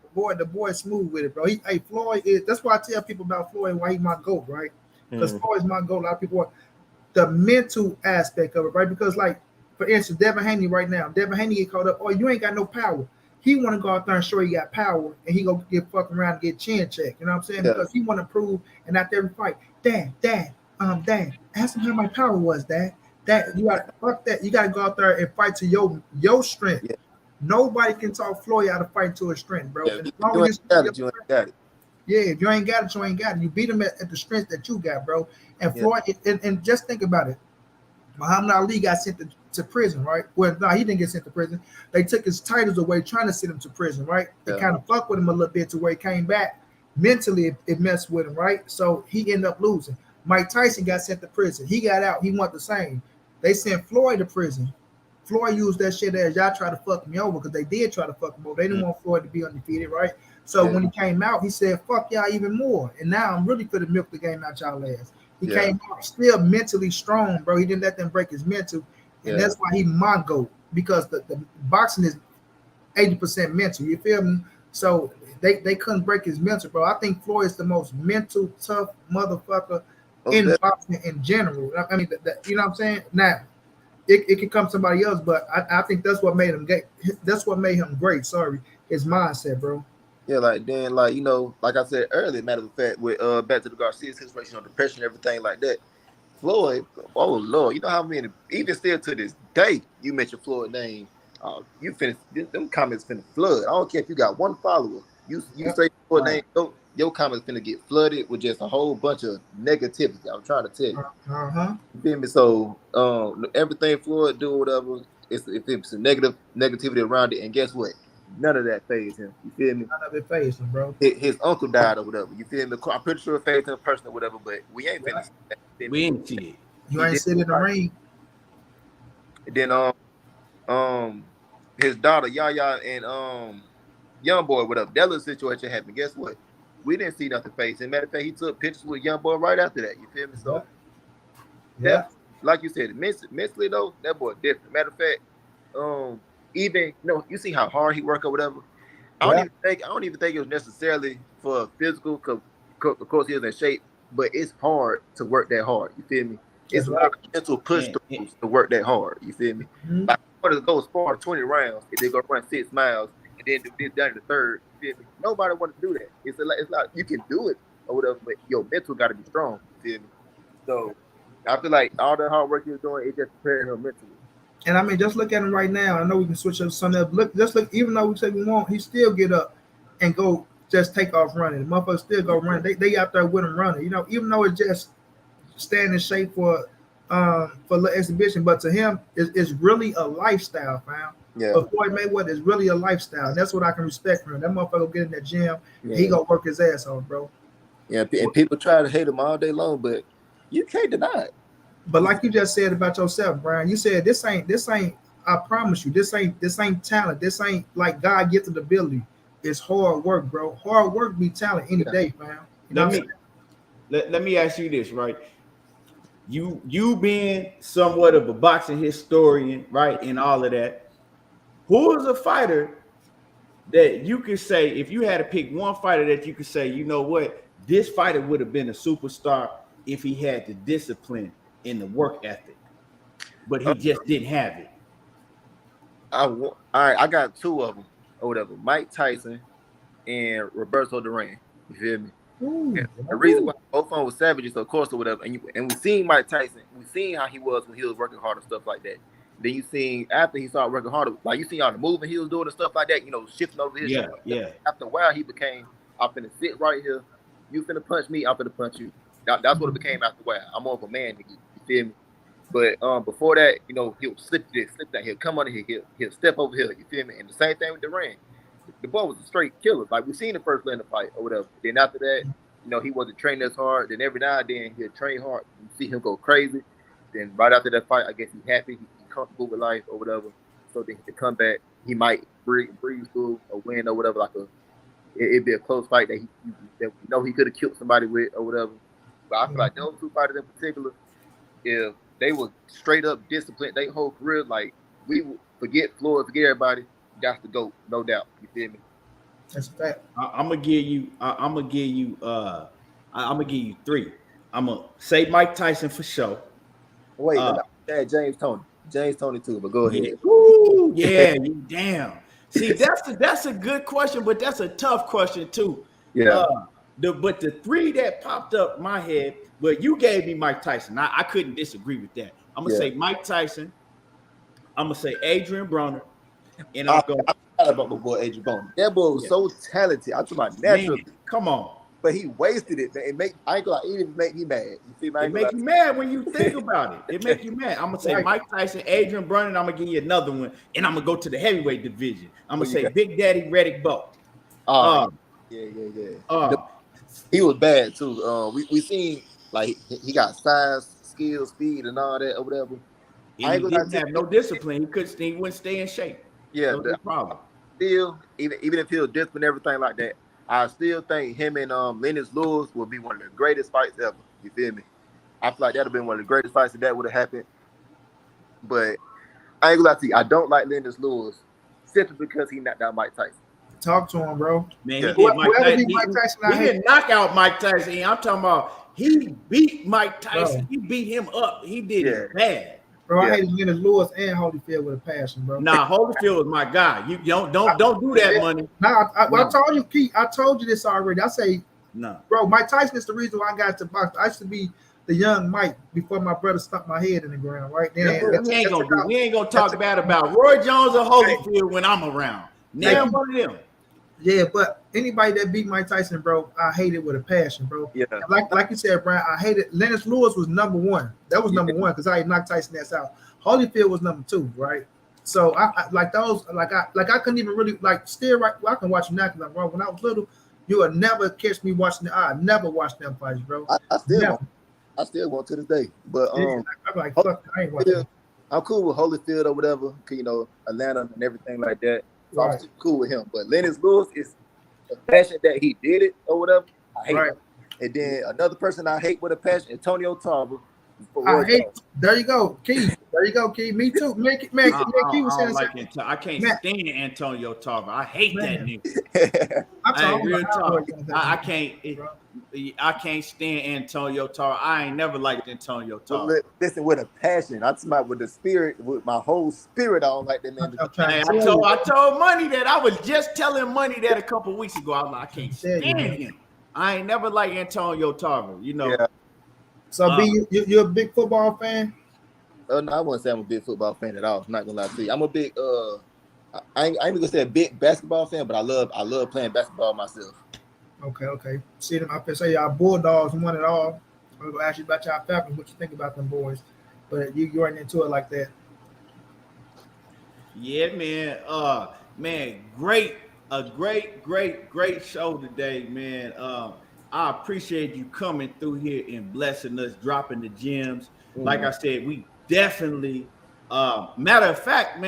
boy smooth with it, bro. Floyd is. That's why I tell people about Floyd, why he's my GOAT, right? Because Floyd's my GOAT. A lot of people want the mental aspect of it, right? Because, like, for instance, Devin Haney right now, Devin Haney get caught up. Oh, you ain't got no power. He want to go out there and show he got power, and he go get fucking around and get chin checked. You know what I'm saying? Because he want to prove, and after every fight, Dad, ask him how my power was, Dad. You got fuck that. You got to go out there and fight to your strength. Yeah. Nobody can talk Floyd out of fight to his strength, bro. Yeah, you ain't got it. Yeah, if you ain't got it, you ain't got it. You beat him at the strength that you got, bro. And Floyd, and just think about it. Muhammad Ali got sent to prison, right? Well, no, he didn't get sent to prison. They took his titles away, trying to send him to prison, right? They kind of fucked with him a little bit to where he came back. Mentally, it messed with him, right? So he ended up losing. Mike Tyson got sent to prison. He got out. He went the same. They sent Floyd to prison. Floyd used that shit as y'all try to fuck me over, because they did try to fuck him over. They didn't want Floyd to be undefeated, right? So when he came out, he said, fuck y'all even more. And now I'm really finna milk the game out y'all ass. He came out still mentally strong, bro. He didn't let them break his mental. And that's why he my GOAT, because the boxing is 80% mental. You feel me? So they couldn't break his mental, bro. I think Floyd is the most mental, tough motherfucker in boxing in general. I mean, you know what I'm saying? Now, it can come somebody else, but I think that's what made him great. That's what made him great. Sorry, his mindset, bro. Yeah, like I said earlier, matter of fact, with back to the Garcia situation on depression and everything like that. Floyd, oh Lord, you know how many, even still to this day, you mention Floyd name, you finna, them comments finna flood. I don't care if you got one follower, you say Floyd name, your comments finna get flooded with just a whole bunch of negativity. I'm trying to tell you. You feel me? So everything Floyd do, whatever, if it's some negativity around it, and guess what? None of that fazed him. You feel me? None of it fazed him, bro. His uncle died or whatever. You feel me? I'm pretty sure it fazed him personally or whatever, but we ain't finished. We ain't see it. You ain't sitting in the ring. And then his daughter Yaya and Young Boy, whatever, that little situation happened. Guess what? We didn't see nothing face. And matter of fact, he took pictures with Young Boy right after that. You feel me? So that, like you said, mentally though, that boy different. Matter of fact, even you see how hard he work or whatever. I don't even think it was necessarily for physical, because of course he was in shape, but it's hard to work that hard. You feel me? It's a lot of mental push to work that hard. You feel me? want to go spar 20 rounds and then go run 6 miles and then do this down in the third. You feel me? Nobody want to do that. It's like you can do it or whatever, but your mental got to be strong. You feel me? So I feel like all the hard work he was doing, it just prepared him mentally. And I mean, just look at him right now. I know we can switch up something else. Look, just look. Even though we say we won't, he still get up and go just take off running. The motherfuckers still go running. They out there with him running. You know, even though it's just staying in shape for the exhibition, but to him, it's really a lifestyle, fam. Yeah. But Floyd Mayweather is really a lifestyle. And that's what I can respect from him. That motherfucker will get in that gym. Yeah. He gonna work his ass off, bro. Yeah, and people try to hate him all day long, but you can't deny it. But like you just said about yourself, Brian, you said this ain't. I promise you, this ain't talent. This ain't like God gifted ability. It's hard work, bro. Hard work be talent any day, man. You know let me ask you this, right? You being somewhat of a boxing historian, right, and all of that. Who is a fighter that you could say, if you had to pick one fighter that you could say, you know what, this fighter would have been a superstar if he had the discipline and the work ethic, but he just didn't have it? All right, I got 2 of them or whatever: Mike Tyson and Roberto Duran. You feel me? The reason why both of them was savages, of course, or whatever, and we seen Mike Tyson, we seen how he was when he was working hard and stuff like that. Then you seen after he started working harder, like you seen all the movement he was doing and stuff like that, you know, shifting over his shit. After a while, he became, I'm finna sit right here, you finna punch me, I'm finna punch you. That's what it became after a while. I'm more of a man nigga, you feel me? But before that, you know, he'll slip that, he'll come under here, he'll step over here, you feel me? And the same thing with Duran. The boy was a straight killer. Like we seen the first Lennon fight or whatever. Then after that, you know, he wasn't training as hard. Then every now and then he'll train hard. You see him go crazy. Then right after that fight, I guess he's happy, he's comfortable with life or whatever. So then he can come back. He might breeze through a win or whatever. It'd be a close fight that we know he could have killed somebody with or whatever. But I feel like those 2 fighters in particular, if they were straight up disciplined their whole career, like we would forget Floyd, forget everybody. That's the GOAT, no doubt. You feel me? That's a fact. I'm gonna give you 3. I'm gonna say Mike Tyson for sure. Wait, James Toney too, but go ahead. Ooh, yeah, you damn. See, that's a good question, but that's a tough question too. Yeah. But the 3 that popped up in my head, but you gave me Mike Tyson. I couldn't disagree with that. I'm gonna say Mike Tyson. I'm gonna say Adrian Broner, and I forgot about my boy Adrian Broner. That boy was so talented. I'm talking about natural. Come on. But he wasted it. I ain't gonna lie, it even make me mad. You see, it make you mad when you think about it. It make you mad. I'm gonna say Mike Tyson, Adrian Broner, and I'm gonna give you another one, and I'm gonna go to the heavyweight division. I'm gonna say Big Daddy Reddick Bowe. Yeah. He was bad too. We seen like he got size, skill, speed, and all that or whatever. He didn't have no discipline. He wouldn't stay in shape. Yeah, no problem. Still, even if he was disciplined and everything like that, I still think him and Lennox Lewis will be one of the greatest fights ever. You feel me? I feel like that'd have been one of the greatest fights if that would have happened. But I ain't gonna lie to you, I don't like Lennox Lewis simply because he knocked out Mike Tyson. Talk to him, bro. Man, he didn't knock out Mike Tyson. I'm talking about he beat Mike Tyson. Bro. He beat him up. He did it bad. Bro, I hated Lennox Lewis and Holyfield with a passion, bro. Nah, Holyfield was my guy. You don't do that, money. Nah, I told you, Pete. I told you this already. I say, no, bro. Mike Tyson is the reason why I got to box. I used to be the young Mike before my brother stuck my head in the ground. Right then, we ain't gonna talk bad about Roy Jones or Holyfield when I'm around. Now one of them. Yeah, but anybody that beat Mike Tyson, bro, I hate it with a passion, bro. Yeah. Like you said, Brian, I hated Lennox Lewis was number 1. That was number 1 because I knocked Tyson ass out. Holyfield was number 2, right? So I like those, I couldn't even really still right. Well, I can watch them now because I'm wrong. When I was little, you would never catch me watching. I never watched them fights, bro. I still want to this day, but I'm like, fuck, I ain't watching. I'm cool with Holyfield or whatever, you know, Atlanta and everything like that. So I'm still cool with him. But Lennox Lewis is the passion that he did it or whatever. I hate him. And then another person I hate with a passion, Antonio Tarver. There you go, Keith. There you go, Key. Me too. Make it, man. I Key was saying don't like something. I can't Man. stand Antonio Tarver. I hate that Man. nigga. I'm I talking ain't real about talk. Cowboys. I can't stand Antonio Tarver. I ain't never liked Antonio Tarver. Listen, with a passion. I'm talking about with the spirit, with my whole spirit. I don't like that man. Hey, I told Money that I was just telling Money that a couple weeks ago. I'm like, I can't stand him. I ain't never liked Antonio Tarver, you know. Yeah. So, B, you're a big football fan? No, I wouldn't say I'm a big football fan at all. I'm not gonna lie to you. I'm a big I ain't gonna say a big basketball fan, but I love playing basketball myself. Okay. See them. I can say y'all Bulldogs won it all. I'm gonna ask you about y'all Falcons. What you think about them boys? But you weren't into it like that. Yeah, man. Man, great show today, man. I appreciate you coming through here and blessing us, dropping the gems. Like I said, we definitely matter of fact,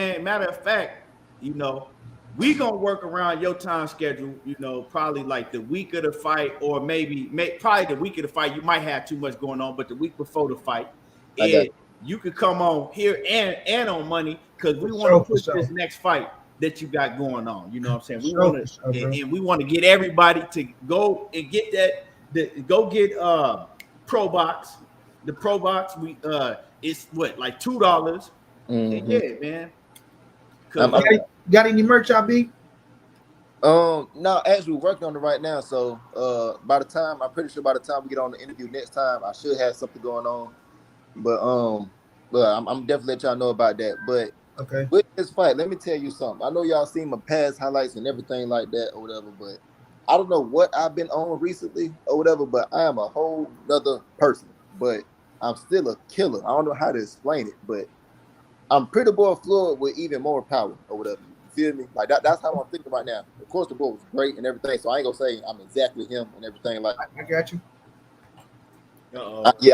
you know, we gonna work around your time schedule, you know, probably like the week of the fight, or maybe probably the week of the fight. You might have too much going on, but the week before the fight, you could come on here and on Money, because we want to push this next fight that you got going on. You know what I'm saying? We want to, and we want to get everybody to go and get go get Pro Box. The Pro Box, it's what, like $2. Yeah, man. Got any merch, y'all, B? No, actually working on it right now. So I'm pretty sure by the time we get on the interview next time, I should have something going on. But I'm definitely let y'all know about that. But with this fight, let me tell you something. I know y'all seen my past highlights and everything like that or whatever, but I don't know what I've been on recently or whatever, but I am a whole nother person. But I'm still a killer. I don't know how to explain it, but I'm Pretty Boy Floyd with even more power or whatever. You feel me? Like that's how I'm thinking right now. Of course, the boy was great and everything, so I ain't gonna say I'm exactly him and everything like that. I got you.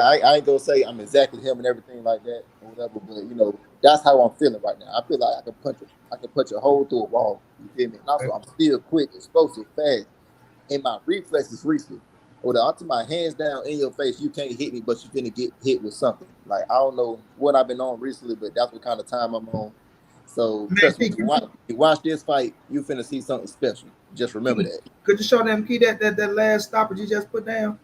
I ain't gonna say I'm exactly him and everything like that or whatever, but you know, that's how I'm feeling right now. I feel like I can punch a hole through a wall. You feel me? And also, I'm still quick, explosive, fast, and my reflexes recently. Or onto my hands down in your face, you can't hit me, but you're gonna get hit with something. Like I don't know what I've been on recently, but that's what kind of time I'm on. So trust me, you watch this fight, you finna see something special. Just remember that. Could you show them, Key, that last stoppage you just put down?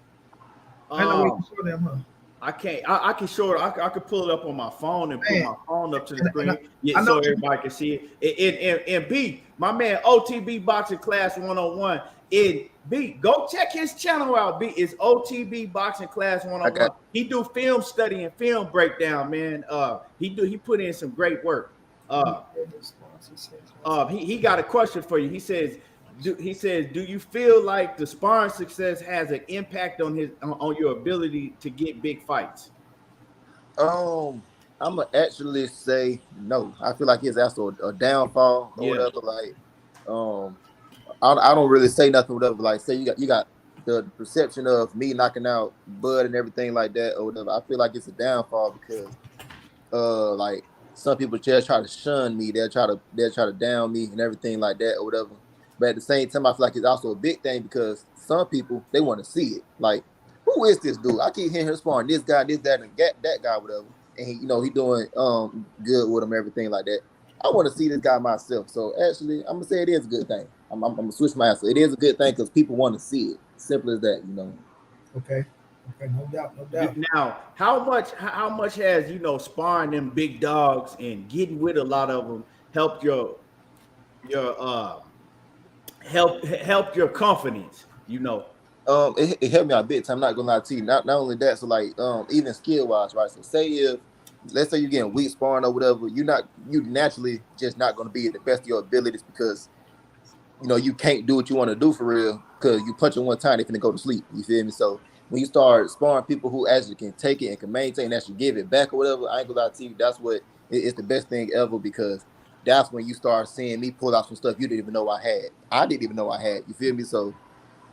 I know we can show them, huh? I can't. I can show it. I could pull it up on my phone and put my phone up to the screen, so everybody can see it. And B, my man OTB Boxing Class 101. B, go check his channel out. B is OTB Boxing Class 101. He do film study and film breakdown, man. He put in some great work. He got a question for you. He says, do you feel like the sparring success has an impact on your ability to get big fights? I'm gonna actually say no. I feel like it's also a downfall or whatever. Like, I don't really say nothing whatever. Like, say you got the perception of me knocking out Bud and everything like that or whatever. I feel like it's a downfall because like some people just try to shun me. They'll try to down me and everything like that or whatever. But at the same time, I feel like it's also a big thing because some people, they want to see it. Like, who is this dude? I keep hearing him sparring this guy, this, that, and that guy, whatever. And he doing good with him, everything like that. I want to see this guy myself. So actually, I'm gonna say it is a good thing. I'm gonna switch my answer. It is a good thing because people want to see it. Simple as that, Okay, no doubt. Now, how much has sparring them big dogs and getting with a lot of them helped your help your confidence? It helped me out a bit. I'm not gonna lie to you. Not only that, so like even skill wise, right? So let's say you're getting weak sparring or whatever, you naturally just not gonna be at the best of your abilities because you can't do what you want to do for real because you punch it one time, they finna go to sleep. You feel me? So when you start sparring people who actually can take it and can maintain and actually give it back or whatever, I ain't gonna lie to you, that's what it's the best thing ever because that's when you start seeing me pull out some stuff you didn't even know I had. I didn't even know I had. You feel me? So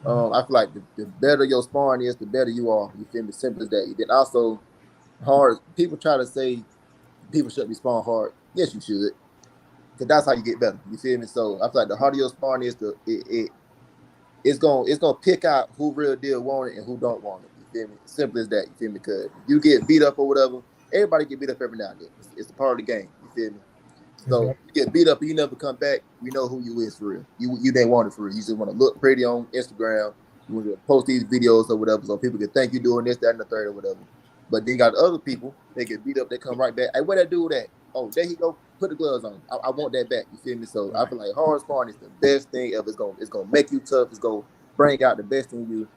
I feel like the better your sparring is, the better you are. You feel me? Simple as that. Then also hard. People try to say people shouldn't be sparring hard. Yes, you should, because that's how you get better. You feel me? So I feel like the harder your sparring is, it's gonna pick out who real deal want it and who don't want it. You feel me? Simple as that. You feel me? Because you get beat up or whatever, everybody get beat up every now and then. It's a part of the game. You feel me? So Exactly. you get beat up and you never come back. We know who you is for real. You didn't want it for real. You just want to look pretty on Instagram. You want to post these videos or whatever, so people can think you doing this, that, and the third or whatever. But then you got other people, they get beat up, they come right back. Hey, where that dude at? Oh, there he go. Put the gloves on. I want that back. You feel me? So I feel like hard sparring is the best thing ever. It's gonna make you tough. It's gonna bring out the best in you.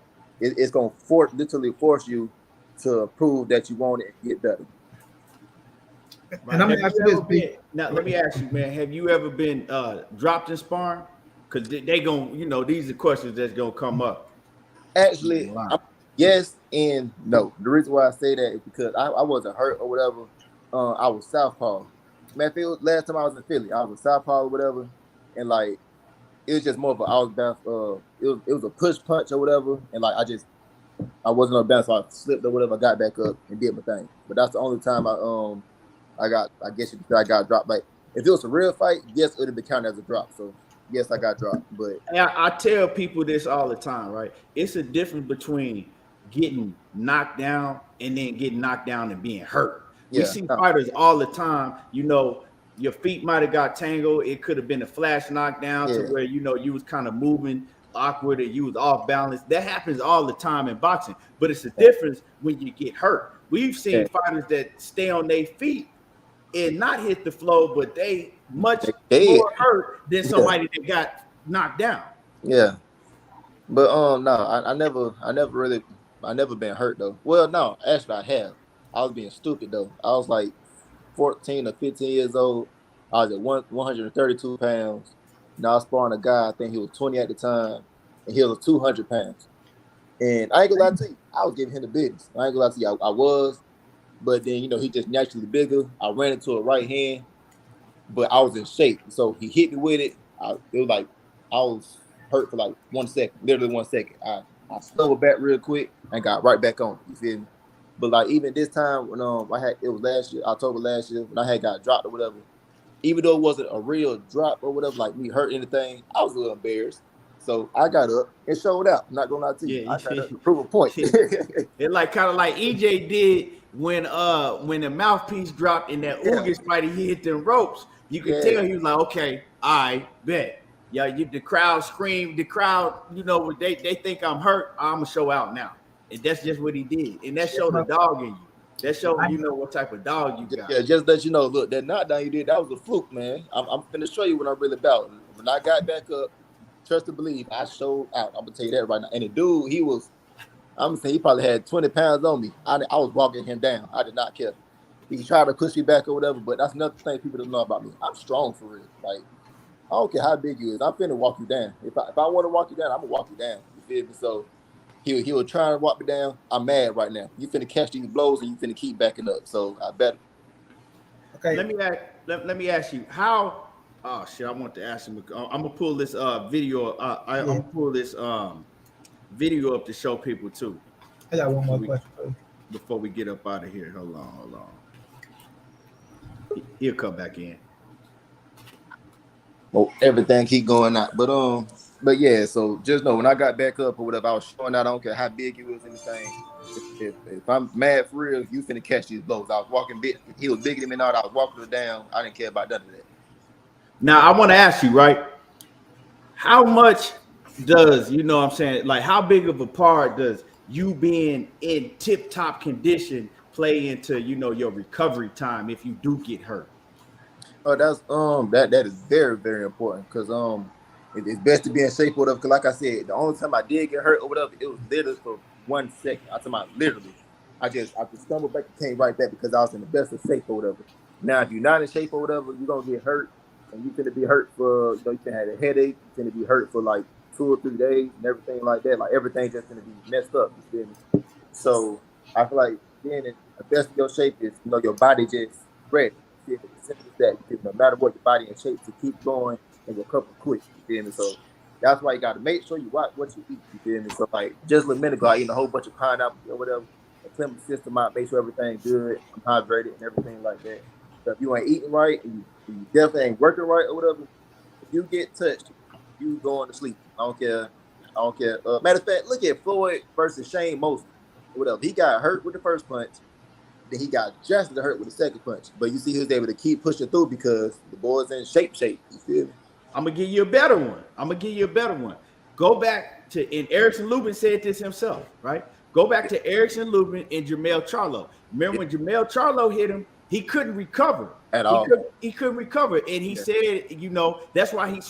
It's gonna literally force you to prove that you want it and get better. And I'm gonna ask you this, B. Now let me ask you, man. Have you ever been dropped in sparring? Because they gonna, these are questions that's gonna come up. Actually, yes and no. The reason why I say that is because I wasn't hurt or whatever. I was southpaw. Man, last time I was in Philly, I was a southpaw or whatever, and like it was just more of it was a push punch or whatever, and like I wasn't on bounce, so I slipped or whatever. I got back up and did my thing. But that's the only time I guess you could say I got dropped. Like if it was a real fight, yes, it would have been counted as a drop. So yes, I got dropped. But I tell people this all the time, right? It's a difference between getting knocked down and then getting knocked down and being hurt. We see fighters all the time, your feet might have got tangled. It could have been a flash knockdown to where, you was kind of moving awkward or you was off balance. That happens all the time in boxing, but it's a difference when you get hurt. We've seen fighters that stay on their feet and not hit the floor, but they much more hurt than somebody that got knocked down. Yeah. But no, I never been hurt though. Well, no, actually I have. I was being stupid though. I was like 14 or 15 years old. I was at 132 pounds. Now I was sparring a guy, I think he was 20 at the time, and he was 200 pounds. And I ain't gonna lie to you, I was giving him the business. I ain't gonna lie to you, I was. But then, he just naturally bigger. I ran into a right hand, but I was in shape. So he hit me with it. It was like I was hurt for like 1 second, literally 1 second. I stumbled back real quick and got right back on. You feel me? But like even this time when it was last year, October last year, when I had got dropped or whatever, even though it wasn't a real drop or whatever, like me hurt anything, I was a little embarrassed. So I got up and showed out. I'm not gonna lie to you. I got up to prove a point. It like kind of like EJ did when the mouthpiece dropped in that August fight, he hit them ropes. You could tell he was like, okay, I bet. Yeah, the crowd screamed. The crowd, they think I'm hurt. I'm gonna show out now, and that's just what he did. And that showed the dog in you. That showed what type of dog you got. Yeah, just let you know. Look, that knockdown you did, that was a fluke, man. I'm finna show you what I'm really about. When I got back up, trust and believe, I showed out. I'm gonna tell you that right now. And the dude, I'm gonna say he probably had 20 pounds on me. I was walking him down. I did not care. He tried to push me back or whatever, but that's another thing people don't know about me. I'm strong for real. Like, I don't care how big you is. I'm finna walk you down. If I want to walk you down, I'm gonna walk you down. You feel me? So he was trying to walk me down. I'm mad right now. You finna catch these blows and you finna keep backing up. So I better. Okay. Let me ask you how. Oh shit! I want to ask him. I'm gonna pull this video. I'm gonna pull this video up to show people too. I got one more question before we get up out of here. Hold on. He'll come back in. Well, everything keep going out, but yeah. So just know when I got back up or whatever, I was showing out. I don't care how big you was, anything. If I'm mad for real, you finna catch these blows. I was walking big. He was bigger than me. Now I was walking her down. I didn't care about none of that. Now I want to ask you, right? How much does what I'm saying? Like, how big of a part does you being in tip-top condition play into your recovery time if you do get hurt? Oh, that's that is very, very important because it's best to be in shape or whatever. Because like I said, the only time I did get hurt or whatever, it was literally for 1 second. I'm talking about literally. I just stumbled back and came right back because I was in the best of shape or whatever. Now, if you're not in shape or whatever, you're gonna get hurt, and you're gonna be hurt for you can have a headache. You're gonna be hurt for like 2 or 3 days and everything like that. Like everything's just gonna be messed up. You feel me? So I feel like being in the best of your shape is your body just ready. You feel me? Simple as that. Because no matter what, your body in shape to keep going and recover quick. You feel me? So that's why you got to make sure you watch what you eat. You feel me? So like just a minute ago, I eat a whole bunch of pineapple or whatever. I clean my system out, make sure everything's good, I'm hydrated and everything like that. So if you ain't eating right and you definitely ain't working right or whatever, if you get touched, you going to sleep. I don't care. Matter of fact, look at Floyd versus Shane Mosley or whatever. He got hurt with the first punch. Then he got drastically hurt with the second punch. But you see, he was able to keep pushing through because the boy's in shape. You feel me? I'm gonna give you a better one. Go back to, and Erickson Lubin said this himself, right? Go back to Erickson Lubin and Jamel Charlo. Remember when Jamel Charlo hit him, he couldn't recover at all. He couldn't recover, and he said, that's why he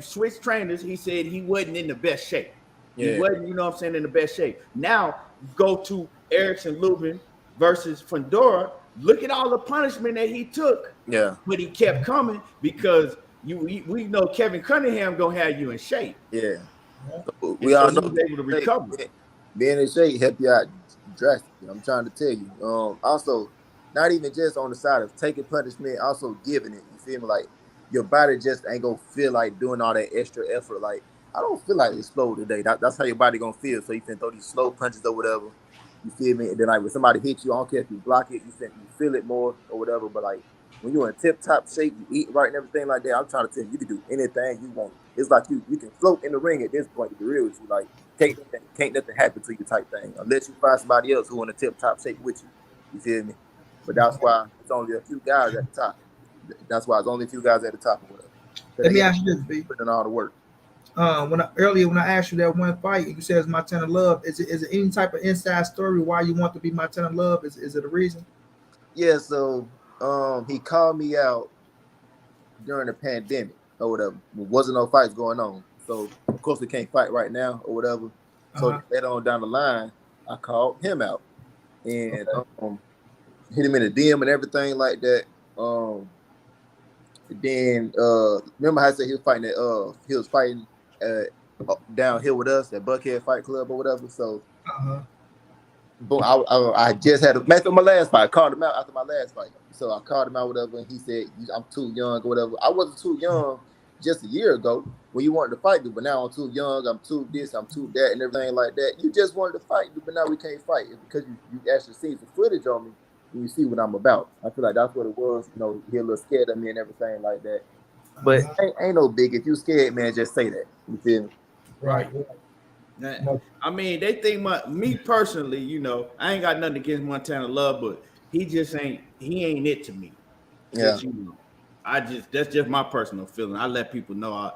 switched trainers. He said he wasn't in the best shape. He wasn't, in the best shape. Now go to Erickson Lubin versus Fundora. Look at all the punishment that he took. Yeah, but he kept coming because we know Kevin Cunningham gonna have you in shape. Yeah, we all know he was able to recover. Being in shape help you out drastically. I'm trying to tell you. Also, not even just on the side of taking punishment, also giving it. You feel me? Like your body just ain't gonna feel like doing all that extra effort. Like I don't feel like explode today. That's how your body gonna feel. So you can throw these slow punches or whatever. You feel me? And then like when somebody hits you, I don't care if you block it, you feel it more or whatever. But like when you're in tip-top shape, you eat right and everything like that, I'm trying to tell you, you can do anything you want. It's like you can float in the ring at this point, to be real with you. Like, can't nothing happen to you type thing. Unless you find somebody else who in a tip-top shape with you. You feel me? But that's why it's only a few guys at the top. That's why it's only a few guys at the top or whatever. Let me ask you this, B. Putting in all the work. When I asked you that one fight, you said it's Montana Love. Is it any type of inside story why you want to be Montana Love? Is it a reason? Yeah, so he called me out during the pandemic or whatever. There wasn't no fights going on. So of course we can't fight right now or whatever. So later on down the line, I called him out and hit him in the DM and everything like that. Then remember how I said he was fighting downhill with us at Buckhead Fight Club or whatever. So but I just had a match on my last fight. I called him out after my last fight. So I called him out, whatever, and he said, I'm too young or whatever. I wasn't too young just a year ago when you wanted to fight me, but now I'm too young, I'm too this, I'm too that, and everything like that. You just wanted to fight me, but now we can't fight. It's because you actually see some footage on me and you see what I'm about. I feel like that's what it was. He a little scared of me and everything like that. But ain't no big. If you scared, man, just say that. You feel me? Right. I mean, they think me personally, I ain't got nothing against Montana Love, but he ain't it to me. Yeah. That's just my personal feeling. I let people know,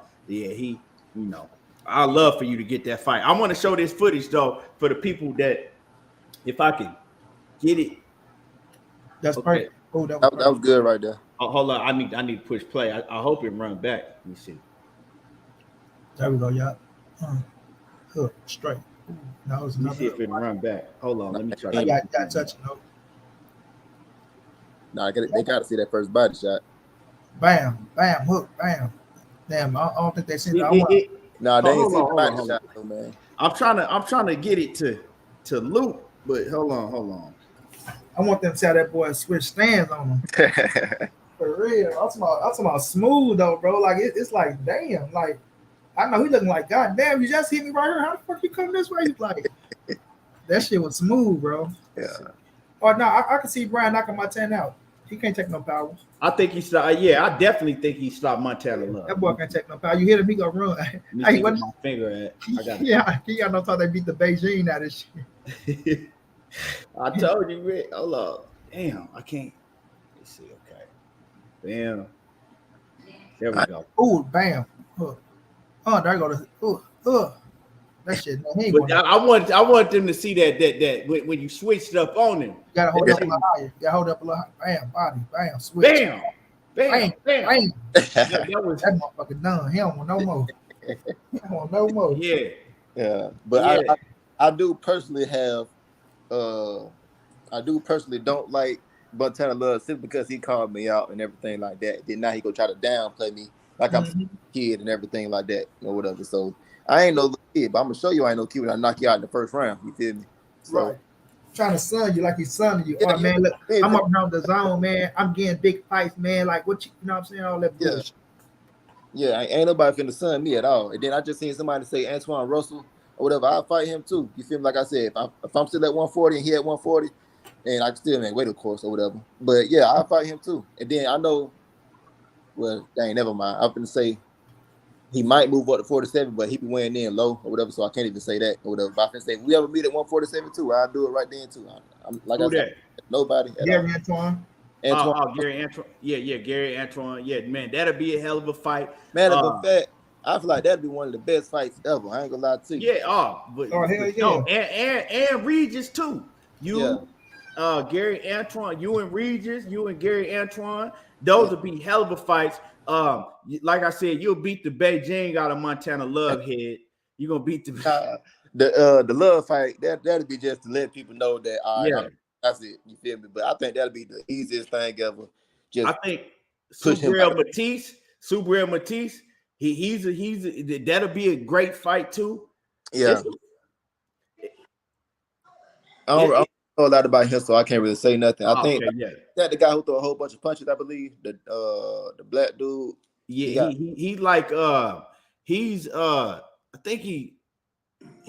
I love for you to get that fight. I want to show this footage though for the people that, if I can get it. That's okay. Perfect. Oh, that was good right there. Oh, hold on, I need to push play. I hope it runs back. Let me see. There we go, y'all. Hook straight. That was let me see if it run back. Hold on, let me try. I got touching though. Nah, they got to see that first body shot. Bam, bam, hook, bam. Damn, I don't think they seen that. Nah, they ain't seen the body shot though, man. I'm trying to get it to loop, but hold on. I want them to tell that boy switch stands on him. For real. I'm talking about smooth though, bro. Like it's like damn, like I know he looking like God damn, you just hit me right here. How the fuck you come this way? He's like that shit was smooth, bro. Yeah. Oh no, I can see Brian knocking Montana out. He can't take no power. I think he stopped. Yeah, I definitely think he stopped Montana Love. That boy can't take no power. You hit him, he gonna run. Hey, where my finger at? I got he got no time they beat the Beijing out of shit. I told you, Rick. Hold up. Damn, I can't. Let's see. Okay. Bam. There we go. Ooh, bam. Oh, there go the. That shit. No, but I want them to see that when you switched up on him. You gotta hold up a little higher. You gotta hold up a little higher. Bam, body, bam, switch. Bam. That motherfucker done. He don't want no more. He don't want no more. Yeah. But yeah. I do personally have. I do personally don't like Montana Love simply because he called me out and everything like that. Then now he go try to downplay me like I'm a kid and everything like that or whatever. So I ain't no little kid, but I'm gonna show you I ain't no kid when I knock you out in the first round. You feel me? So, right. Trying to son you like he's sonning you. Yeah, man, look, I'm up around the zone, man. I'm getting big fights, man. Like what you know what I'm saying? All that bullshit. Yeah, ain't nobody finna son me at all. And then I just seen somebody say Antoine Russell or whatever, I'll fight him too. You feel me? Like I said, if I'm still at 140 and he at 140, and I can still make weight, of course, or whatever. But yeah, I'll fight him too. And then I know, well, dang, never mind. I'm gonna say he might move up to 47, but he be weighing in low or whatever. So I can't even say that or whatever. But I can say if we ever meet at 147 too, I'll do it right then too. I'm like Who I said, that? nobody at Gary all. Antoine. Antoine, Gary Antoine. Yeah, Gary Antoine. Yeah, man, that'll be a hell of a fight. man of a fact, I feel like that'd be one of the best fights ever. I ain't gonna lie to you. Yeah, but Oh, hell no, yeah. and Regis too. You, Yeah. Gary Antoine, you and Regis, you and Gary Antoine, those would be hell of a fights. Like I said, you'll beat the Beijing out of Montana Love head. You're gonna beat The love fight that'll be just to let people know that yeah. That's it. You feel me? But I think that'll be the easiest thing ever. I Just think push him Subriel Matisse, that'll be a great fight too. Yeah. I don't know a lot about him, so I can't really say nothing. I think that the guy who threw a whole bunch of punches, I believe, the black dude. Yeah, I think he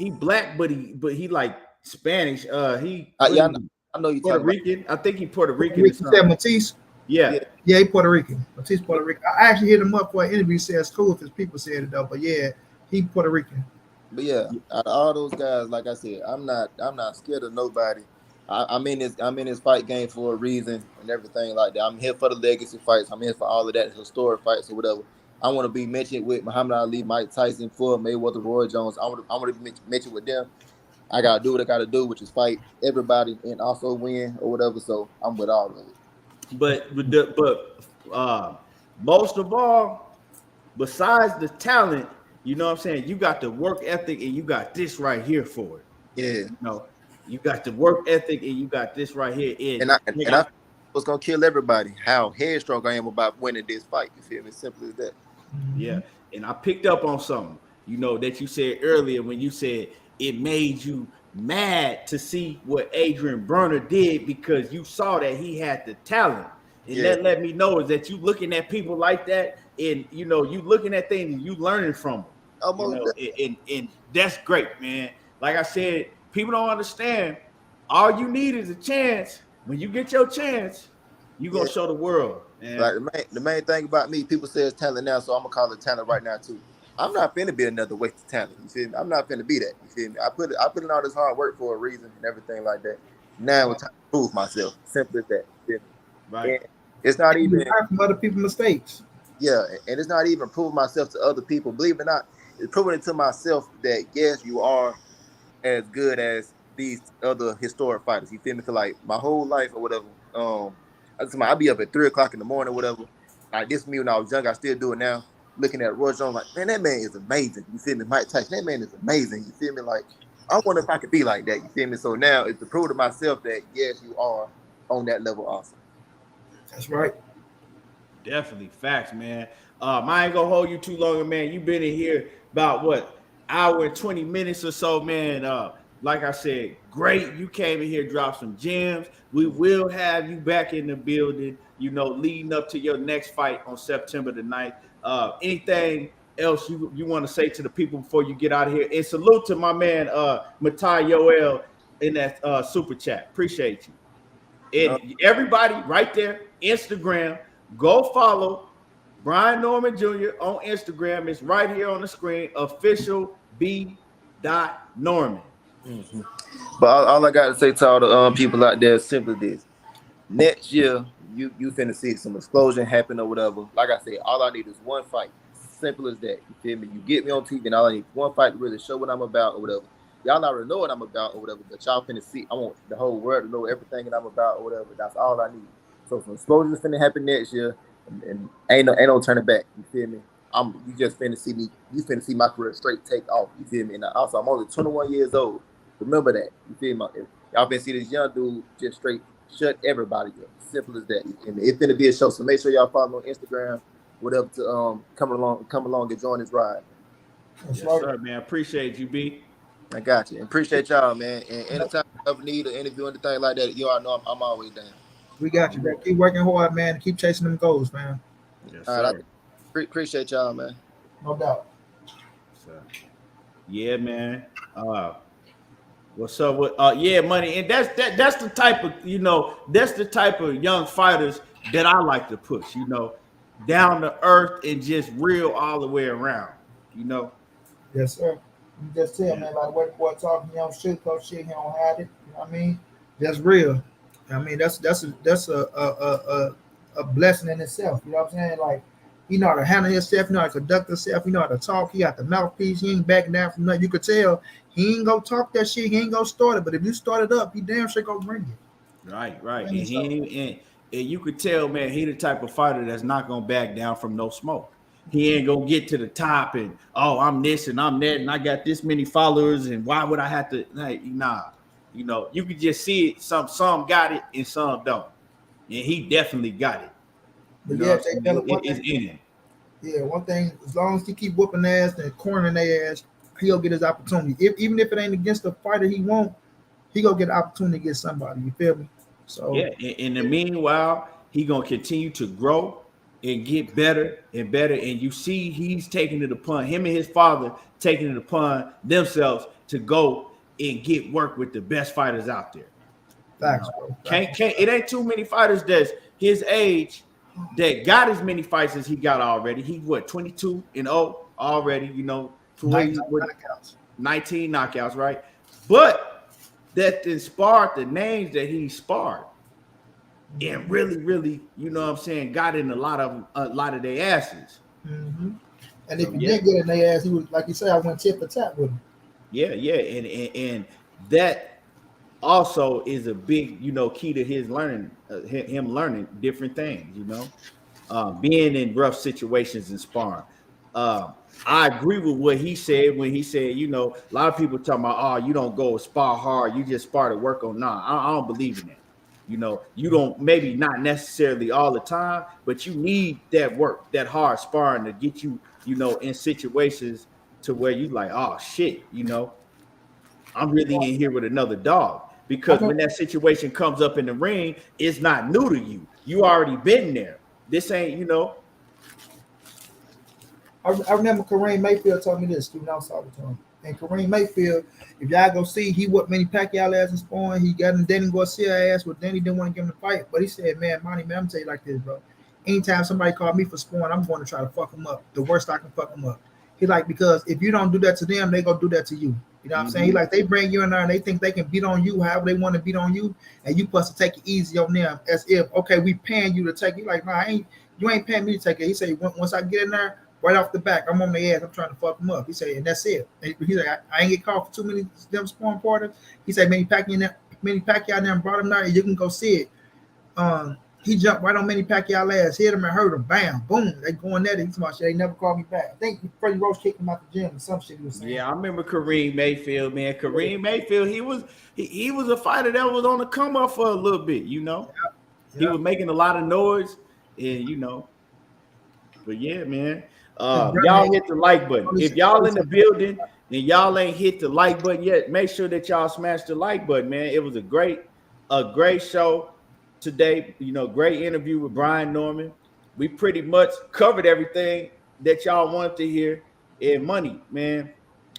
black, but he like Spanish. I know you Puerto Rican. I think he Puerto Rican. You said Matisse? Yeah, he Puerto Rican. Matisse Puerto Rican. I actually hit him up for an interview. Says cool if his people said it though, but yeah, he Puerto Rican. But yeah, out of all those guys, like I said, I'm not scared of nobody. I'm in this fight game for a reason and everything like that. I'm here for the legacy fights. I'm here for all of that historic fights or whatever. I want to be mentioned with Muhammad Ali, Mike Tyson, Floyd Mayweather, Roy Jones. I want to be mentioned with them. I gotta do what I gotta do, which is fight everybody and also win or whatever. So I'm with all of it. But most of all, besides the talent, you know what I'm saying, you got the work ethic and you got this right here for it. Yeah. You got the work ethic and you got this right here. And I was gonna kill everybody. How headstrong I am about winning this fight. You feel me? Simple as that. Yeah. And I picked up on something, that you said earlier when you said it made you mad to see what Adrian Burner did because you saw that he had the talent. And that let me know is that you looking at people like that and you looking at things and you learning from them. And that's great, man. Like I said, people don't understand. All you need is a chance. When you get your chance, you're gonna show the world. Man. Like the main thing about me, people say it's talent now, so I'm gonna call it talent right now too. I'm not finna be another waste of talent. You feel me? I'm not finna be that. You feel me? I put in all this hard work for a reason and everything like that. Now it's time to prove myself. Simple as that. You feel me? Right. And it's not even from other people's mistakes. Yeah, and it's not even proving myself to other people. Believe it or not, it's proving it to myself that yes, you are as good as these other historic fighters. You feel me? Cause like my whole life or whatever, I'll be up at 3:00 in the morning or whatever. Like this me when I was young, I still do it now. Looking at Roy Jones, like, man, that man is amazing. You feel me? Mike Tyson, that man is amazing. You feel me? Like, I wonder if I could be like that. You feel me? So now it's to prove to myself that yes, you are on that level also. That's right. Definitely facts, man. I ain't gonna hold you too long, man. You've been in here about what, hour and 20 minutes or so, man. Like I said, great. You came in here, dropped some gems. We will have you back in the building, leading up to your next fight on September the 9th. Anything else you want to say to the people before you get out of here? And salute to my man Matai Yoel in that super chat. Appreciate you. And everybody right there, Instagram, go follow Brian Norman Jr. on Instagram. It's right here on the screen, official B. Norman. Mm-hmm. But all I got to say to all the people out there is simply this: next year, you finna see some explosion happen or whatever. Like I said, all I need is one fight. Simple as that. You feel me? You get me on TV, and all I need is one fight to really show what I'm about or whatever. Y'all already know what I'm about or whatever, but y'all finna see. I want the whole world to know everything that I'm about or whatever. That's all I need. So some explosions finna happen next year, and ain't no turning back. You feel me? You just finna see me. You finna see my career straight take off. You feel me? And also, I'm only 21 years old. Remember that. You feel me? If y'all been see this young dude just straight shut everybody up. Simple as that. And it's gonna be a show. So make sure y'all follow me on Instagram, whatever, to come along and join this ride. Yes, sir, man. Appreciate you, B. I got you. Appreciate y'all, man. And anytime you ever need an interview or anything like that, you all know I'm always down. We got you, man. Keep working hard, man. Keep chasing them goals, man. Yes, sir. Appreciate y'all, man. No doubt. Sir. Yeah, man. What's up with money? And that's the type of that's the type of young fighters that I like to push, down to earth and just real all the way around. you know. Yes, sir. You just tell man, like what boy talking, he don't sugarcoat shit, he don't hide it. You know what I mean? That's real. I mean, that's a blessing in itself. You know what I'm saying? Like he know how to handle himself, he know how to conduct himself, he know how to talk, he got the mouthpiece, he ain't backing down from nothing. You could tell he ain't gonna talk that shit, he ain't gonna start it. But if you start it up, he damn sure gonna bring it. Right. Bring And it so. and you could tell, man, he the type of fighter that's not gonna back down from no smoke. He ain't gonna get to the top and oh, I'm this and I'm that, and I got this many followers, and why would I have to? Like, nah, you know, you could just see it. Some got it and some don't, and he definitely got it. You But know yeah, what I'm they saying? tell him one It's thing. in him. Yeah, one thing, as long as he keep whooping ass and cornering their ass, he'll get his opportunity. Even if it ain't against the fighter he won't, he gonna get an opportunity against somebody. You feel me? So Yeah. In the meanwhile, he gonna continue to grow and get better and better. And you see, he's taking it upon him and his father taking it upon themselves to go and get work with the best fighters out there. You facts, know, bro. can't Facts. it ain't too many fighters that's his age that got as many fights as he got already. He what 22-0 already, you know, for where 19 he with knockouts. 19 knockouts, right? But that inspired the names that he sparred and really, you know what I'm saying, got in a lot of their asses. Mm-hmm. And if So he yeah, did get in their ass, he was like you said, I went tit for tat with him. yeah, and that also is a big, you know, key to his learning, him learning different things, you know, being in rough situations and sparring. Um, I agree with what he said when he said, you know, a lot of people talking about, oh, you don't go spar hard, you just spar to work on. Nah, I don't believe in that. You know, you don't maybe not necessarily all the time, but you need that work, that hard sparring to get you, you know, in situations to where you like, oh shit, you know, I'm really in here with another dog. I Because when remember, that situation comes up in the ring, it's not new to you. You already been there. This ain't, you know, I remember Kareem Mayfield told me this, student I was talking to him. And Kareem Mayfield, if y'all go see, he what Manny Pacquiao ass in sparring. He got in Danny Garcia ass, but Danny didn't want to give him the fight. But he said, man, Monty, man, I'm gonna tell you like this, bro. Anytime somebody call me for sparring, I'm going to try to fuck him up. The worst I can fuck him up. He like, because if you don't do that to them, they gonna do that to you. You know what I'm saying? He mm-hmm. like, they bring you in there and they think they can beat on you however they want to beat on you, and you supposed to take it easy on them as if, okay, we paying you to take it. Like, nah, you ain't paying me to take it. He said, once I get in there, right off the back, I'm on the ass. I'm trying to fuck him up. He said, and that's it. He said, I ain't get called for too many them sparring partners. He said, Manny Pacquiao and them brought him there, and you can go see it. He jumped right on Manny Pacquiao ass, hit him and hurt him. Bam, boom. They going at it. He's my shit. They never called me back. I think Freddie Roach kicked him out the gym or some shit he was saying. Yeah, I remember Kareem Mayfield, man. Kareem Mayfield, he was a fighter that was on the come up for a little bit, you know. He Yeah. was making a lot of noise, and you know, but yeah, man. His brother, Y'all hit the like button. If y'all in the building and y'all ain't hit the like button yet, make sure that y'all smash the like button, man. It was a great show today. You know, great interview with Brian Norman. We pretty much covered everything that y'all wanted to hear. And money, man.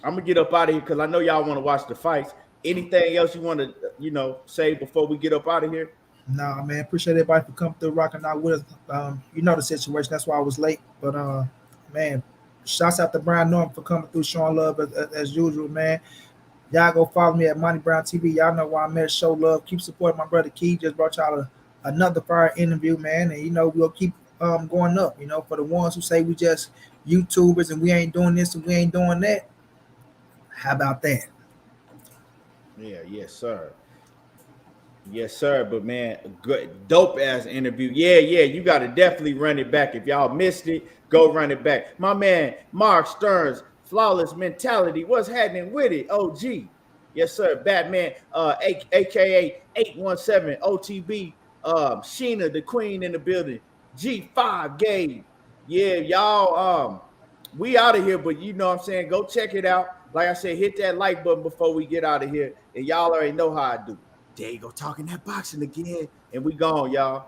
I'm gonna get up out of here because I know y'all want to watch the fights. Anything else you want to, you know, say before we get up out of here? nah, man, appreciate everybody for coming through, rocking out with us. You know the situation. That's why I was late. But man, shouts out to Brian Norman for coming through, showing love as usual, man. Y'all go follow me at Monty Brown TV. Y'all know why I'm at. Show love. Keep supporting my brother Key. Just brought y'all another fire interview, man. And you know we'll keep going up. You know, for the ones who say we just YouTubers and we ain't doing this and we ain't doing that. How about that? Yeah, yes, sir. Yes, sir. But man, good, dope ass interview. Yeah, you got to definitely run it back. If y'all missed it, go run it back. My man, Mark Stearns, flawless mentality. What's happening with it? OG. Yes, sir. Batman, aka 817 OTB. Sheena, the queen in the building. G5 Gabe. Yeah, y'all. We out of here, but you know what I'm saying? Go check it out. Like I said, hit that like button before we get out of here. And y'all already know how I do. There you go, talking that boxing again. And we gone, y'all.